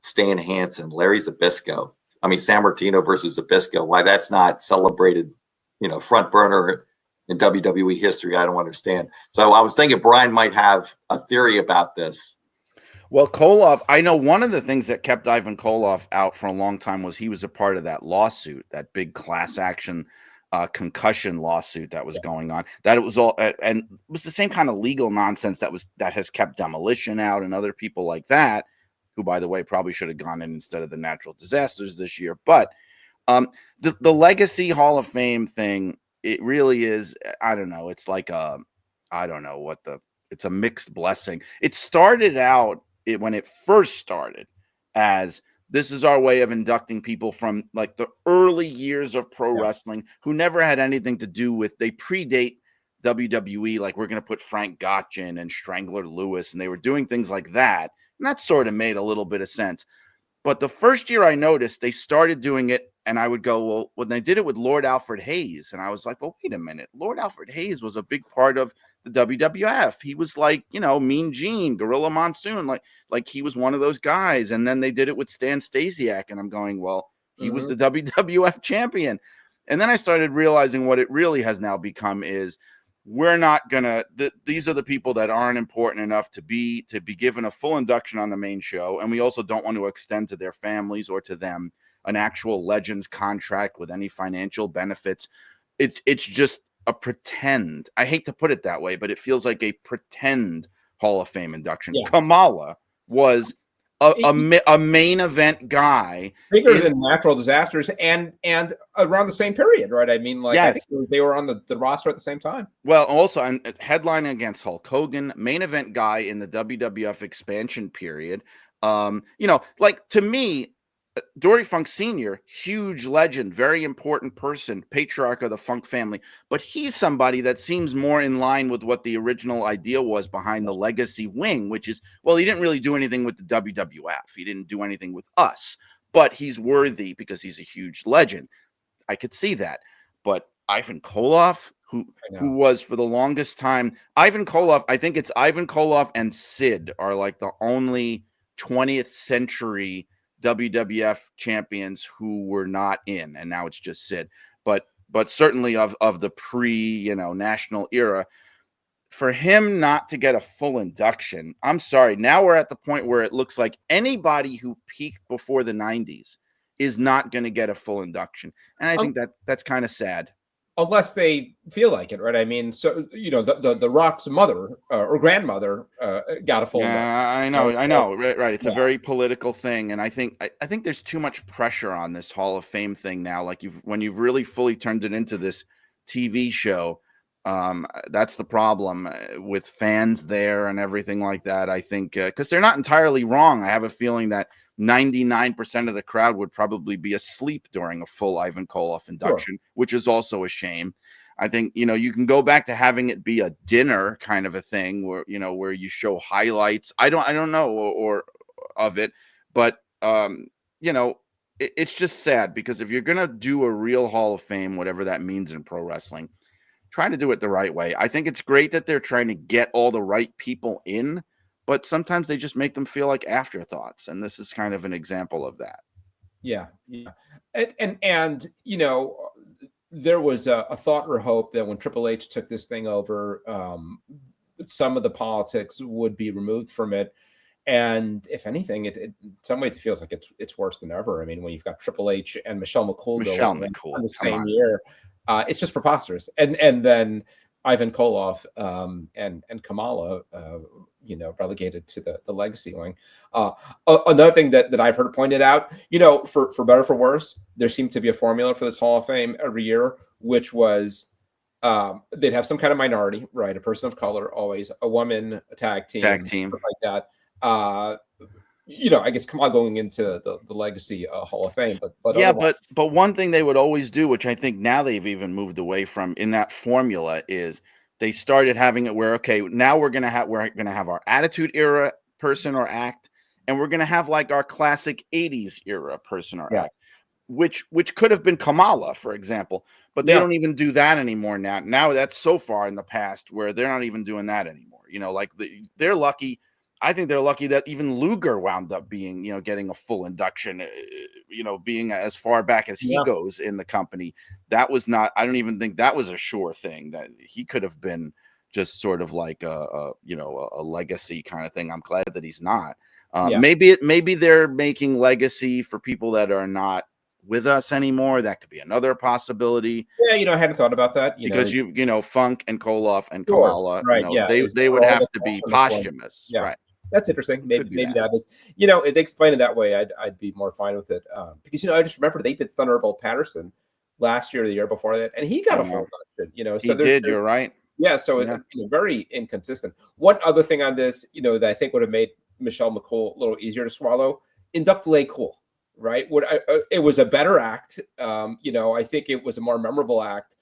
Stan Hansen, Larry Zbyszko. I mean, Sammartino versus Zbyszko, why that's not celebrated, front burner in WWE history, I don't understand. So I was thinking Brian might have a theory about this. Well, Koloff, I know one of the things that kept Ivan Koloff out for a long time was he was a part of that lawsuit, that big class action concussion lawsuit that was going on. That it was all, and it was the same kind of legal nonsense that has kept Demolition out and other people like that, who, by the way, probably should have gone in instead of the natural disasters this year. But the Legacy Hall of Fame thing, it really is, I don't know. It's like it's a mixed blessing. It started out when it first started as this is our way of inducting people from like the early years of pro wrestling who never had anything to do with, they predate WWE. Like we're going to put Frank Gotch in and Strangler Lewis, and they were doing things like that. And that sort of made a little bit of sense. But the first year I noticed they started doing it, and I would go, well, when they did it with Lord Alfred Hayes, and I was like, well, wait a minute. Lord Alfred Hayes was a big part of the WWF. He was like, Mean Gene, Gorilla Monsoon, like he was one of those guys. And then they did it with Stan Stasiak, and I'm going, well, he was the WWF champion. And then I started realizing what it really has now become is we're not gonna. These are the people that aren't important enough to be given a full induction on the main show, and we also don't want to extend to their families or to them an actual Legends contract with any financial benefits. It's just a pretend. I hate to put it that way, but it feels like a pretend Hall of Fame induction. Yeah. Kamala was a main event guy, bigger than natural disasters, and around the same period, right? I mean, I think they were on the roster at the same time. Well, also I'm headlining against Hulk Hogan, main event guy in the WWF expansion period. To me, Dory Funk Sr., huge legend, very important person, patriarch of the Funk family, but he's somebody that seems more in line with what the original idea was behind the Legacy wing, which is, well, he didn't really do anything with the WWF. He didn't do anything with us, but he's worthy because he's a huge legend. I could see that. But Ivan Koloff, who was for the longest time, Ivan Koloff, I think it's Ivan Koloff and Sid are like the only 20th century WWF champions who were not in, and now it's just Sid. But certainly of the pre national era, for him not to get a full induction, I'm sorry. Now we're at the point where it looks like anybody who peaked before the 90s is not going to get a full induction, and I think that's kind of sad. Unless they feel like it, right? I mean, so the Rock's mother or grandmother got a full. I know, right. It's a very political thing, and I think there's too much pressure on this Hall of Fame thing now. Like when you've really fully turned it into this TV show, that's the problem with fans there and everything like that. I think because they're not entirely wrong. I have a feeling that 99% of the crowd would probably be asleep during a full Ivan Koloff induction, which is also a shame. I think, you can go back to having it be a dinner kind of a thing where, where you show highlights. I don't know or of it, but, it's just sad because if you're going to do a real Hall of Fame, whatever that means in pro wrestling, try to do it the right way. I think it's great that they're trying to get all the right people in, but sometimes they just make them feel like afterthoughts. And this is kind of an example of that. Yeah. And there was a thought or hope that when Triple H took this thing over, some of the politics would be removed from it. And if anything, in some ways it feels like it's worse than ever. I mean, when you've got Triple H and Michelle McCool going on the same year, it's just preposterous. And then Ivan Koloff and Kamala, relegated to the legacy wing. Another thing that I've heard pointed out, for better or for worse, there seemed to be a formula for this Hall of Fame every year, which was they'd have some kind of minority, right? A person of color, always a woman, a tag team, stuff like that. I guess Kamala going into the legacy Hall of Fame, but yeah, but one thing they would always do, which I think now they've even moved away from in that formula, is they started having it where, okay, now we're gonna have our Attitude Era person or act, and we're gonna have like our classic '80s era person or act, which could have been Kamala, for example, but they don't even do that anymore now. Now that's so far in the past where they're not even doing that anymore. They're lucky. I think they're lucky that even Luger wound up being, getting a full induction, being as far back as he goes in the company. That was not, I don't even think that was a sure thing, that he could have been just sort of like a legacy kind of thing. I'm glad that he's not. Maybe they're making legacy for people that are not with us anymore. That could be another possibility. Yeah, I hadn't thought about that. Because Funk and Koloff and Kamala, right? They would have to be posthumous, right? That's interesting. Maybe that is, if they explain it that way, I'd be more fine with it. Because I just remember they did Thunderbolt Patterson last year or the year before that, and he got a full induction. So he did. You're right. Yeah. So very inconsistent. One other thing on this, that I think would have made Michelle McCool a little easier to swallow: induct Lay Cool. Right? It was a better act. I think it was a more memorable act.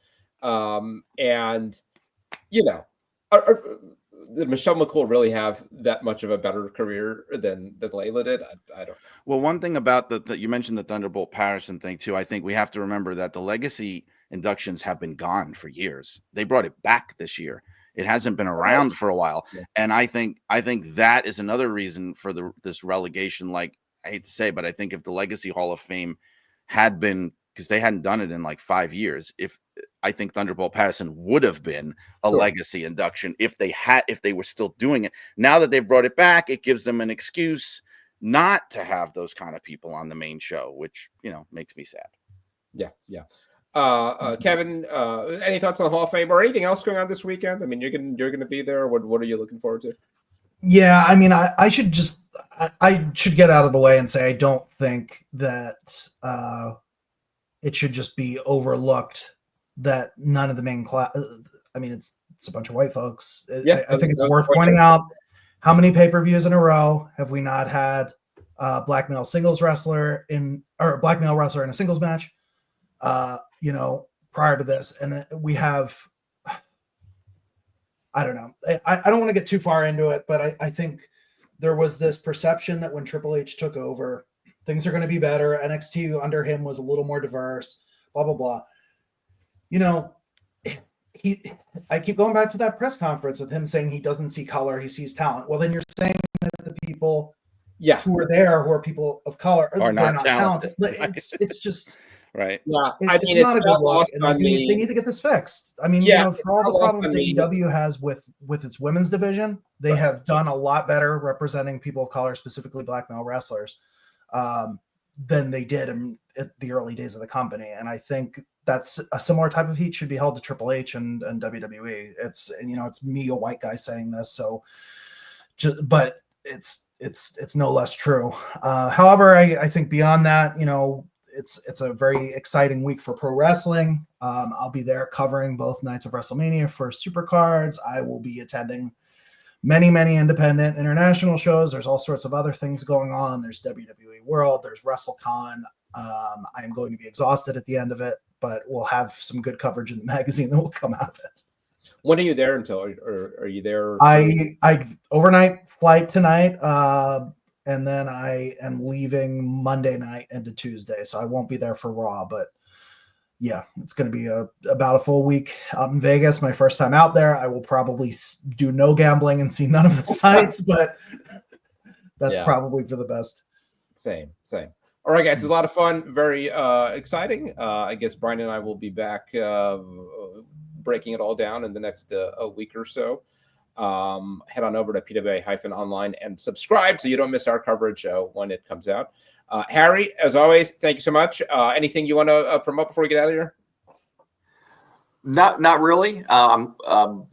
Did Michelle McCool really have that much of a better career than Layla did? I don't know. Well, one thing about you mentioned the Thunderbolt Patterson thing too. I think we have to remember that the legacy inductions have been gone for years. They brought it back this year. It hasn't been around for a while, and I think that is another reason for this relegation. Like, I hate to say, but I think if the Legacy Hall of Fame had been, because they hadn't done it in like 5 years, I think Thunderbolt Patterson would have been a legacy induction if they were still doing it. Now that they've brought it back, it gives them an excuse not to have those kind of people on the main show, which makes me sad. Yeah. Kevin, any thoughts on the Hall of Fame or anything else going on this weekend? I mean, you're gonna be there. What are you looking forward to? Yeah, I mean, I should get out of the way and say I don't think that it should just be overlooked that none of the main class. I mean, it's a bunch of white folks. I think it's worth pointing out how many pay-per-views in a row have we not had black male wrestler in a singles match? Prior to this, and we have. I don't know. I don't want to get too far into it, but I think there was this perception that when Triple H took over, things are going to be better. NXT under him was a little more diverse, blah, blah, blah. I keep going back to that press conference with him saying he doesn't see color, he sees talent. Well, then you're saying that the people who are there, who are people of color, are not talented. It's just... Right. Yeah. It's not a good look. And they need to get this fixed. I mean, for all the problems AEW has with its women's division, they have done a lot better representing people of color, specifically black male wrestlers, than they did in the early days of the company. And I think that's a similar type of heat should be held to Triple H and WWE. It's me, a white guy, saying this. But it's no less true. However, I think beyond that, it's a very exciting week for pro wrestling. I'll be there covering both nights of WrestleMania for Supercards. I will be attending many, many independent international shows. There's all sorts of other things going on. There's WWE World. There's WrestleCon. I am going to be exhausted at the end of it, but we'll have some good coverage in the magazine that will come out of it. When are you there until? Or are you there? I overnight flight tonight. And then I am leaving Monday night into Tuesday, so I won't be there for Raw. But yeah, it's going to be about a full week out in Vegas. My first time out there. I will probably do no gambling and see none of the sites, but that's probably for the best. Same. All right, guys, it's a lot of fun. Very exciting. I guess Brian and I will be back breaking it all down in the next a week or so. head on over to PWA-online and subscribe so you don't miss our coverage when it comes out. Harry, as always, thank you so much. Anything you want to promote before we get out of here? Not really. I'm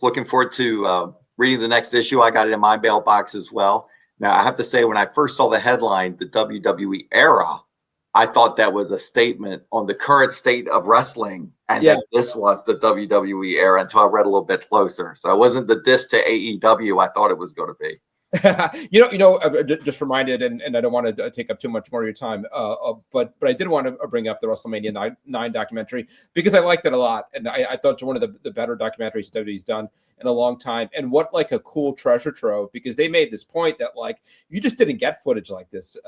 looking forward to reading the next issue. I got it in my mailbox as well. Now, I have to say, when I first saw the headline, the WWE era, I thought that was a statement on the current state of wrestling, and that this was the WWE era until I read a little bit closer. So it wasn't the diss to AEW I thought it was going to be. Just reminded, and I don't want to take up too much more of your time, but I did want to bring up the WrestleMania 9 documentary because I liked it a lot, and I thought it's one of the better documentaries WWE's done in a long time. And what like a cool treasure trove, because they made this point that like you just didn't get footage like this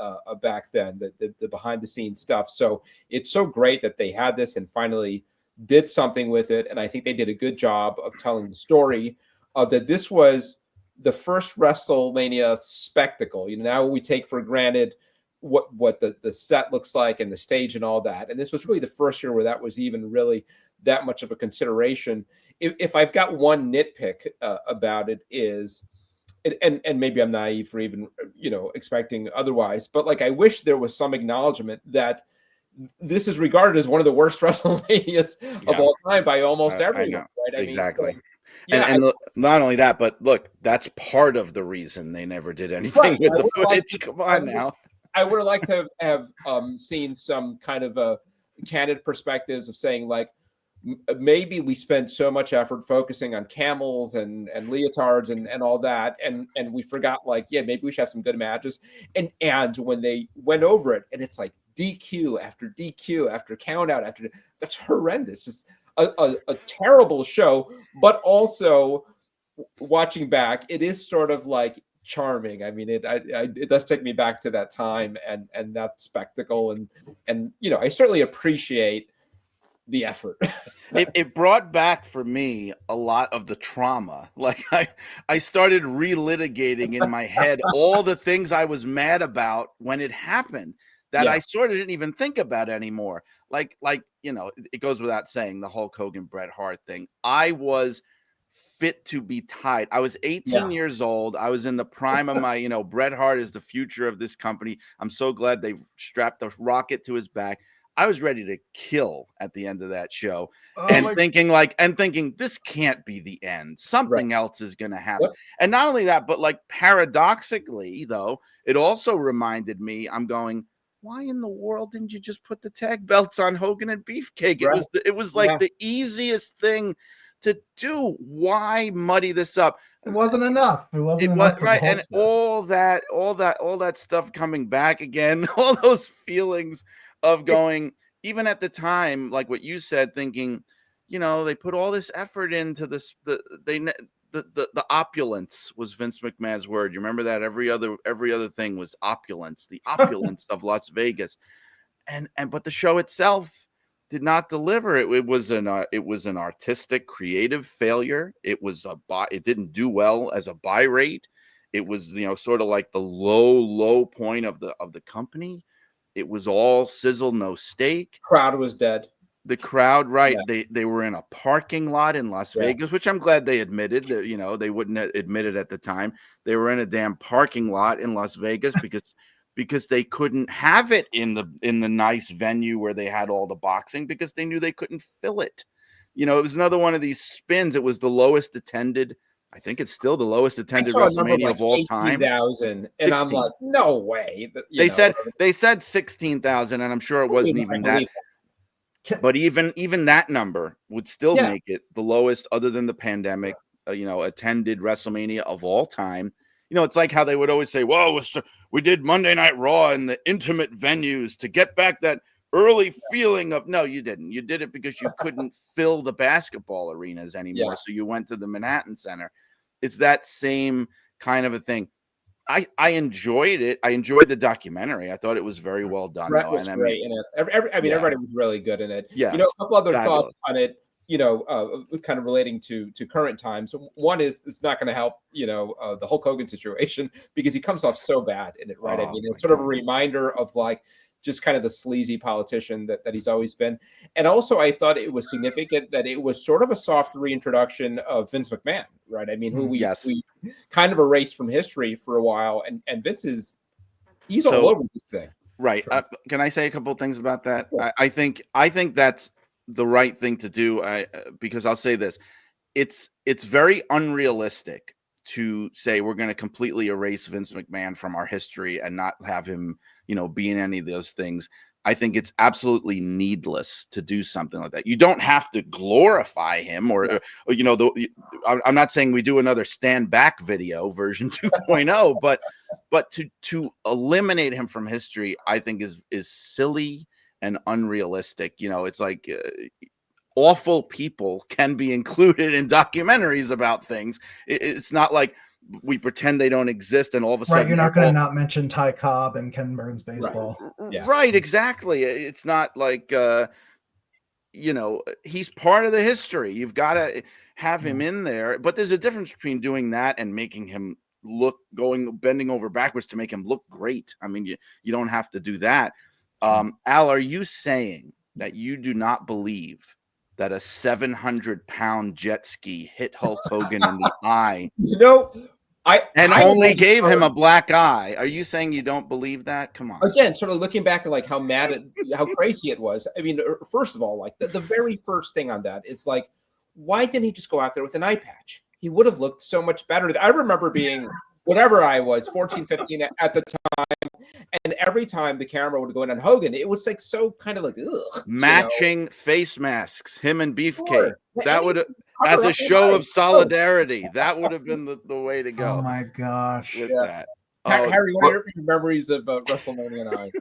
back then, the behind the scenes stuff. So it's so great that they had this and finally did something with it, and I think they did a good job of telling the story of that this was the first WrestleMania spectacle. Now we take for granted what the set looks like and the stage and all that. And this was really the first year where that was even really that much of a consideration. If I've got one nitpick about it is, and maybe I'm naive for even, expecting otherwise, but like, I wish there was some acknowledgement that this is regarded as one of the worst WrestleManias of all time by almost everyone. Right? Exactly. So, yeah, and not only that, but look, that's part of the reason they never did anything with the footage. Come on now. I would have liked to have seen some kind of a candid perspectives of saying like, maybe we spent so much effort focusing on camels and leotards and all that, and we forgot like, maybe we should have some good matches. And when they went over it, and it's like DQ after DQ after count out after, that's horrendous. Just a terrible show, but also watching back, it is sort of like charming. I mean, it does take me back to that time and that spectacle, and I certainly appreciate the effort. It brought back for me a lot of the trauma. Like I started relitigating in my head all the things I was mad about when it happened that I sort of didn't even think about anymore. Like, it goes without saying, the Hulk Hogan, Bret Hart thing. I was fit to be tied. I was 18 years old. I was in the prime of my, Bret Hart is the future of this company. I'm so glad they strapped the rocket to his back. I was ready to kill at the end of that show, thinking this can't be the end. Something else is going to happen. Yep. And not only that, but like paradoxically, though, it also reminded me, I'm going, why in the world didn't you just put the tag belts on Hogan and Beefcake? It was like the easiest thing to do. Why muddy this up? It wasn't enough. It wasn't enough. Right. And all that stuff coming back again, all those feelings of going, even at the time, like what you said, thinking, they put all this effort into this, the opulence was Vince McMahon's word. You remember that every other thing was opulence, the opulence of Las Vegas. But the show itself did not deliver. It was an artistic, creative failure. It didn't do well as a buy rate. It was, sort of like the low point of the company. It was all sizzle, no steak. Crowd was dead. The crowd, right? Yeah. They were in a parking lot in Las Vegas, which I'm glad they admitted. That, they wouldn't admit it at the time. They were in a damn parking lot in Las Vegas because they couldn't have it in the nice venue where they had all the boxing, because they knew they couldn't fill it. It was another one of these spins. It was the lowest attended. I think it's still the lowest attended WrestleMania of all time. 18,000, and I'm like, no way. They said 16,000, and I'm sure it wasn't even that. But even that number would still make it the lowest, other than the pandemic, attended WrestleMania of all time. It's like how they would always say, "Whoa, we did Monday Night Raw in the intimate venues to get back that early feeling of." No, you didn't. You did it because you couldn't fill the basketball arenas anymore, so you went to the Manhattan Center. It's that same kind of a thing. I enjoyed it. I enjoyed the documentary. I thought it was very well done. Brett was great in it. Everybody was really good in it. Yeah. A couple other thoughts on it, kind of relating to current times. One is it's not going to help, the Hulk Hogan situation, because he comes off so bad in it, right? It's sort of a reminder of like, just kind of the sleazy politician that he's always been. And also, I thought it was significant that it was sort of a soft reintroduction of Vince McMahon, right? I mean, who we kind of erased from history for a while, and Vince he's all over this thing. Right. Can I say a couple of things about that? Sure. I think that's the right thing to do. Because I'll say this. It's very unrealistic to say we're going to completely erase Vince McMahon from our history and not have him, be in any of those things. I think it's absolutely needless to do something like that. You don't have to glorify him I'm not saying we do another stand back video version 2.0, but to eliminate him from history, I think is silly and unrealistic. It's like awful people can be included in documentaries about things. It's not like we pretend they don't exist and all of a sudden. Right, you're not going to not mention Ty Cobb and Ken Burns baseball. Right, exactly. It's not like he's part of the history. You've got to have him in there. But there's a difference between doing that and making him bending over backwards to make him look great. I mean, you don't have to do that. Al, are you saying that you do not believe that a 700-pound jet ski hit Hulk Hogan in the eye? I only gave him a black eye. Are you saying you don't believe that? Come on. Again, sort of looking back at like how crazy it was. I mean, first of all, like the very first thing on that is like, why didn't he just go out there with an eye patch? He would have looked so much better. I remember being whatever I was, 14, 15 at the time, and every time the camera would go in on Hogan, it was like so kind of like matching face masks, him and Beefcake. Sure. That would as a show of solidarity, that would have been the way to go. Oh my gosh! With that, Harry, what are your memories of WrestleMania IX?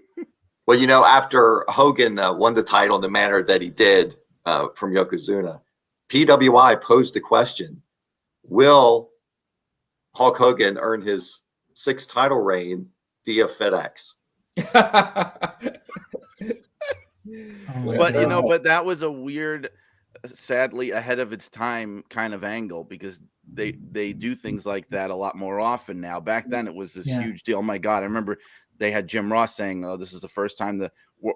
Well, after Hogan won the title in the manner that he did from Yokozuna, PWI posed the question: will Hulk Hogan earn his 6th title reign via FedEx? But that was a weird, sadly ahead of its time kind of angle, because they do things like that a lot more often now. Back then it was this huge deal. Oh my God. I remember they had Jim Ross saying, "Oh, this is the first time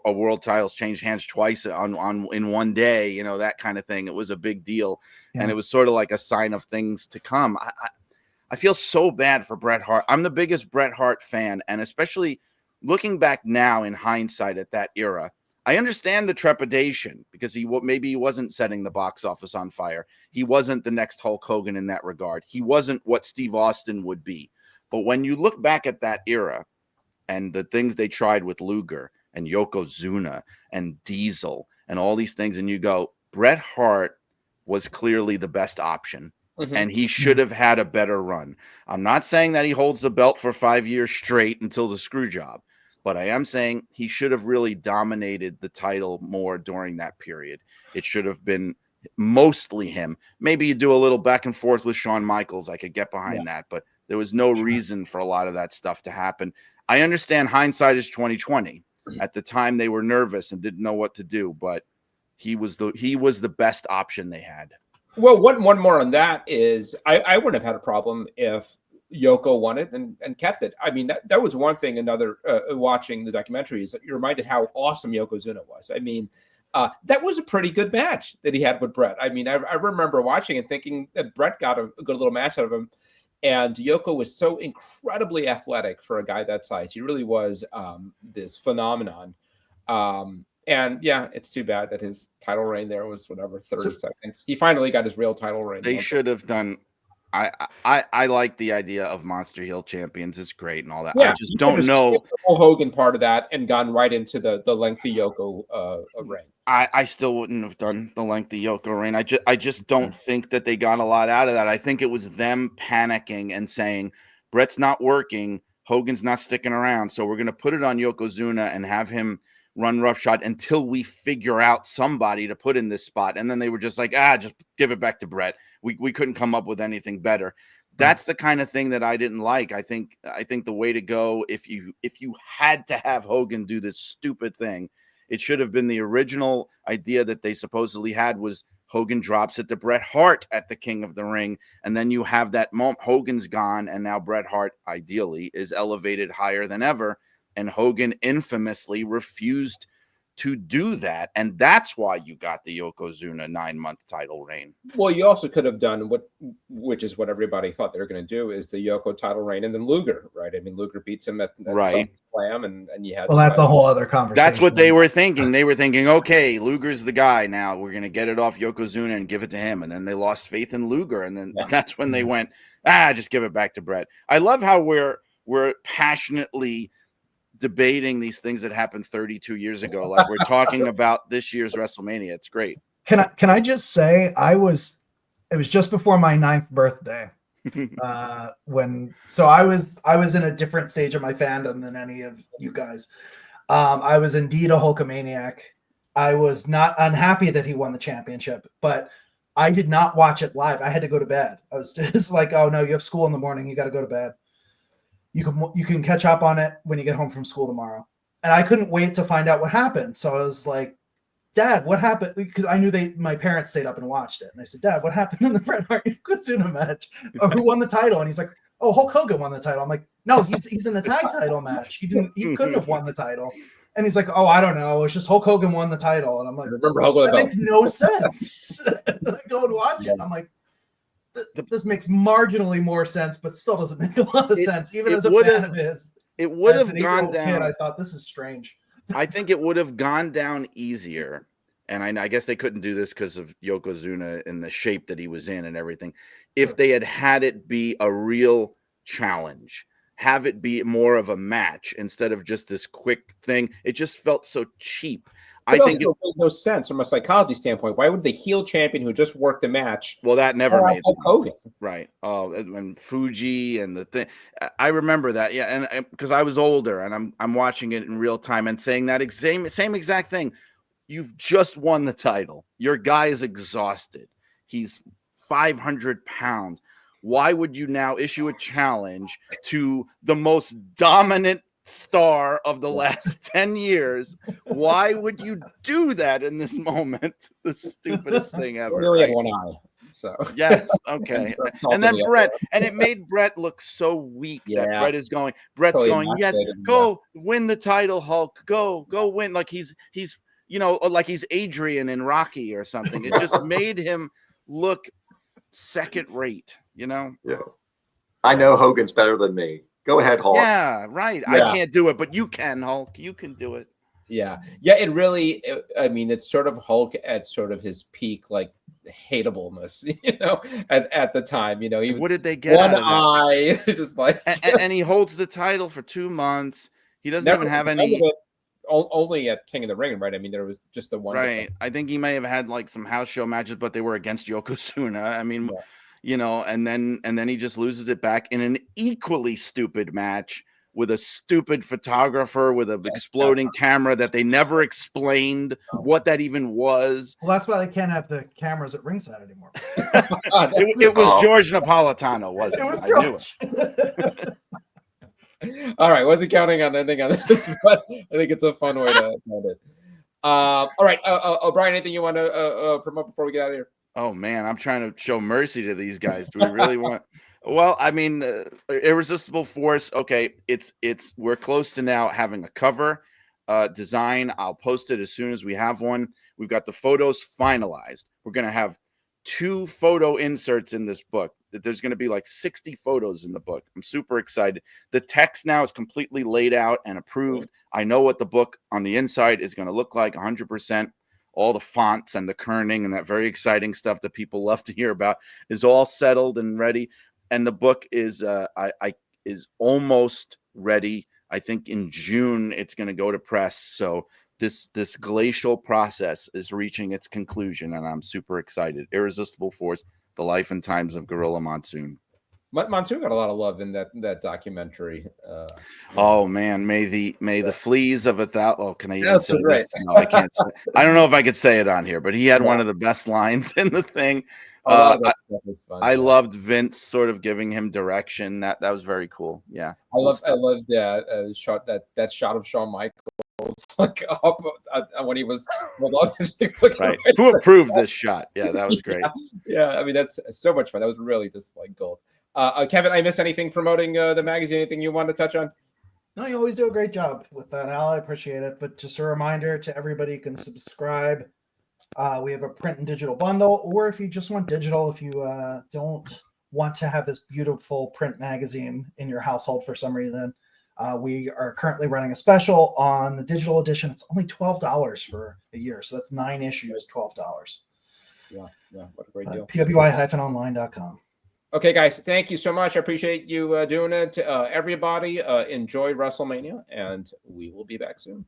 a world title's changed hands twice in one day," that kind of thing. It was a big deal. Yeah. And it was sort of like a sign of things to come. I feel so bad for Bret Hart. I'm the biggest Bret Hart fan, and especially looking back now in hindsight at that era, I understand the trepidation because maybe he wasn't setting the box office on fire. He wasn't the next Hulk Hogan in that regard. He wasn't what Steve Austin would be. But when you look back at that era and the things they tried with Luger and Yokozuna and Diesel and all these things, and you go, Bret Hart was clearly the best option. Mm-hmm. And he should have had a better run. I'm not saying that he holds the belt for 5 years straight until the screw job, but I am saying he should have really dominated the title more during that period. It should have been mostly him. Maybe you do a little back and forth with Shawn Michaels. I could get behind that, but there was no reason for a lot of that stuff to happen. I understand hindsight is 2020. At the time, they were nervous and didn't know what to do, but he was the best option they had. Well, one more on that is I wouldn't have had a problem if Yoko won it and kept it. I mean, that was one thing. Another watching the documentary is that you're reminded how awesome Yokozuna was. I mean, that was a pretty good match that he had with Bret. I mean, I remember watching and thinking that Bret got a good little match out of him. And Yoko was so incredibly athletic for a guy that size. He really was this phenomenon. And yeah, it's too bad that his title reign there was 30 seconds. He finally got his real title reign. They should have done. I like the idea of Monster Heel champions. It's great and all that. Yeah, I just don't know the Hogan part of that and gone right into the lengthy Yoko reign. I still wouldn't have done the lengthy Yoko reign. I just don't think that they got a lot out of that. I think it was them panicking and saying, Bret's not working, Hogan's not sticking around, so we're going to put it on Yokozuna and have him run roughshod until we figure out somebody to put in this spot. And then they were just like, just give it back to Bret. We couldn't come up with anything better. That's the kind of thing that I didn't like. I think the way to go, if you had to have Hogan do this stupid thing, it should have been the original idea that they supposedly had was Hogan drops it to Bret Hart at the King of the Ring. And then you have that moment, Hogan's gone. And now Bret Hart ideally is elevated higher than ever. and Hogan infamously refused to do that, and that's why you got the Yokozuna 9-month title reign. Well, you also could have done which is what everybody thought they were going to do, is the Yoko title reign and then Luger, right? I mean, Luger beats him at right. Slam, and you had. Well, that's a whole other conversation. That's what they were thinking. They were thinking, okay, Luger's the guy now. We're going to get it off Yokozuna and give it to him, and then they lost faith in Luger, and then that's when they went, just give it back to Brett. I love how we're passionately debating these things that happened 32 years ago, like we're talking about this year's WrestleMania. It's great. Can I just say it was just before my 9th birthday I was in a different stage of my fandom than any of you guys. I was indeed a Hulkamaniac. I was not unhappy that he won the championship, but I did not watch it live. I had to go to bed. I was just like, oh no, you have school in the morning, you got to go to bed. You can catch up on it when you get home from school tomorrow. And I couldn't wait to find out what happened. So I was like, Dad, what happened? Because I knew my parents stayed up and watched it. And I said, Dad, what happened in the Bret Hart Yokozuna match? Who won the title? And he's like, oh, Hulk Hogan won the title. I'm like, no, he's in the tag title match. He couldn't have won the title. And he's like, oh, I don't know. It's just Hulk Hogan won the title. And I'm like, remember Hulk Hogan? That makes no sense. And I go and watch it. I'm like, this makes marginally more sense, but still doesn't make a lot of sense. Even as a fan of his, it would have gone down. Kid, I thought, this is strange. I think it would have gone down easier. And I guess they couldn't do this because of Yokozuna and the shape that he was in and everything. If they had it be a real challenge, have it be more of a match instead of just this quick thing. It just felt so cheap. I think it made no sense from a psychology standpoint. Why would the heel champion who just worked the match? Well, that never made Hulk Hogan, right? Oh, and Fuji and the thing. I remember that, yeah, and because I was older and I'm watching it in real time and saying that same exact thing. You've just won the title. Your guy is exhausted. He's 500 pounds. Why would you now issue a challenge to the most dominant star of the last 10 years? Why would you do that in this moment? The stupidest thing ever. Really had one eye. So yes, okay. And then Brett, and it made Brett look so weak that Brett's going, yes, go win the title, Hulk. Go win. Like he's like he's Adrian in Rocky or something. It just made him look second rate, Yeah. I know Hogan's better than me. Go ahead, Hulk. Yeah, right. Yeah. I can't do it, but you can, Hulk. You can do it. Yeah. It really, I mean, it's sort of Hulk at sort of his peak, like hateableness, at the time, he was, what did they get one eye, just like, and he holds the title for 2 months. He doesn't even have any. Only at King of the Ring, right? I mean, there was just the one. Right. I think he may have had like some house show matches, but they were against Yokozuna. I mean, and then he just loses it back in an equally stupid match with a stupid photographer with an exploding camera that they never explained what that even was. Well, that's why they can't have the cameras at ringside anymore. it was George Napolitano, wasn't it? I knew it. All right, wasn't counting on anything on this, but I think it's a fun way to end it. All right, Brian, anything you want to promote before we get out of here? Oh man, I'm trying to show mercy to these guys. Do we really want? Well, I mean, Irresistible Force. Okay, we're close to now having a cover design. I'll post it as soon as we have one. We've got the photos finalized. We're gonna have 2 photo inserts in this book. There's going to be like 60 photos in the book. I'm super excited. The text now is completely laid out and approved. I know what the book on the inside is going to look like 100%. All the fonts and the kerning and that very exciting stuff that people love to hear about is all settled and ready. And the book is is almost ready. I think in June it's going to go to press. So this glacial process is reaching its conclusion, and I'm super excited. Irresistible Force: The Life and Times of Gorilla Monsoon. Monsoon got a lot of love in that documentary. Oh man, may the fleas of 1,000. Oh, can I even say this? No, I can't. I don't know if I could say it on here, but he had one of the best lines in the thing. I loved Vince sort of giving him direction. That was very cool. Yeah, I loved that shot. That shot of Shawn Michaels like up when he was right. Who approved this shot? Yeah, that was great. Yeah, I mean that's so much fun. That was really just like gold. Kevin, I missed anything promoting the magazine? Anything you want to touch on? No, you always do a great job with that, Al. I appreciate it. But just a reminder to everybody, you can subscribe. We have a print and digital bundle, or if you just want digital, if you don't want to have this beautiful print magazine in your household for some reason, we are currently running a special on the digital edition. It's only $12 for a year. So that's 9 issues, $12. Yeah. What a great deal. PWI-online.com. Okay, guys, thank you so much. I appreciate you doing it. Everybody enjoy WrestleMania, and we will be back soon.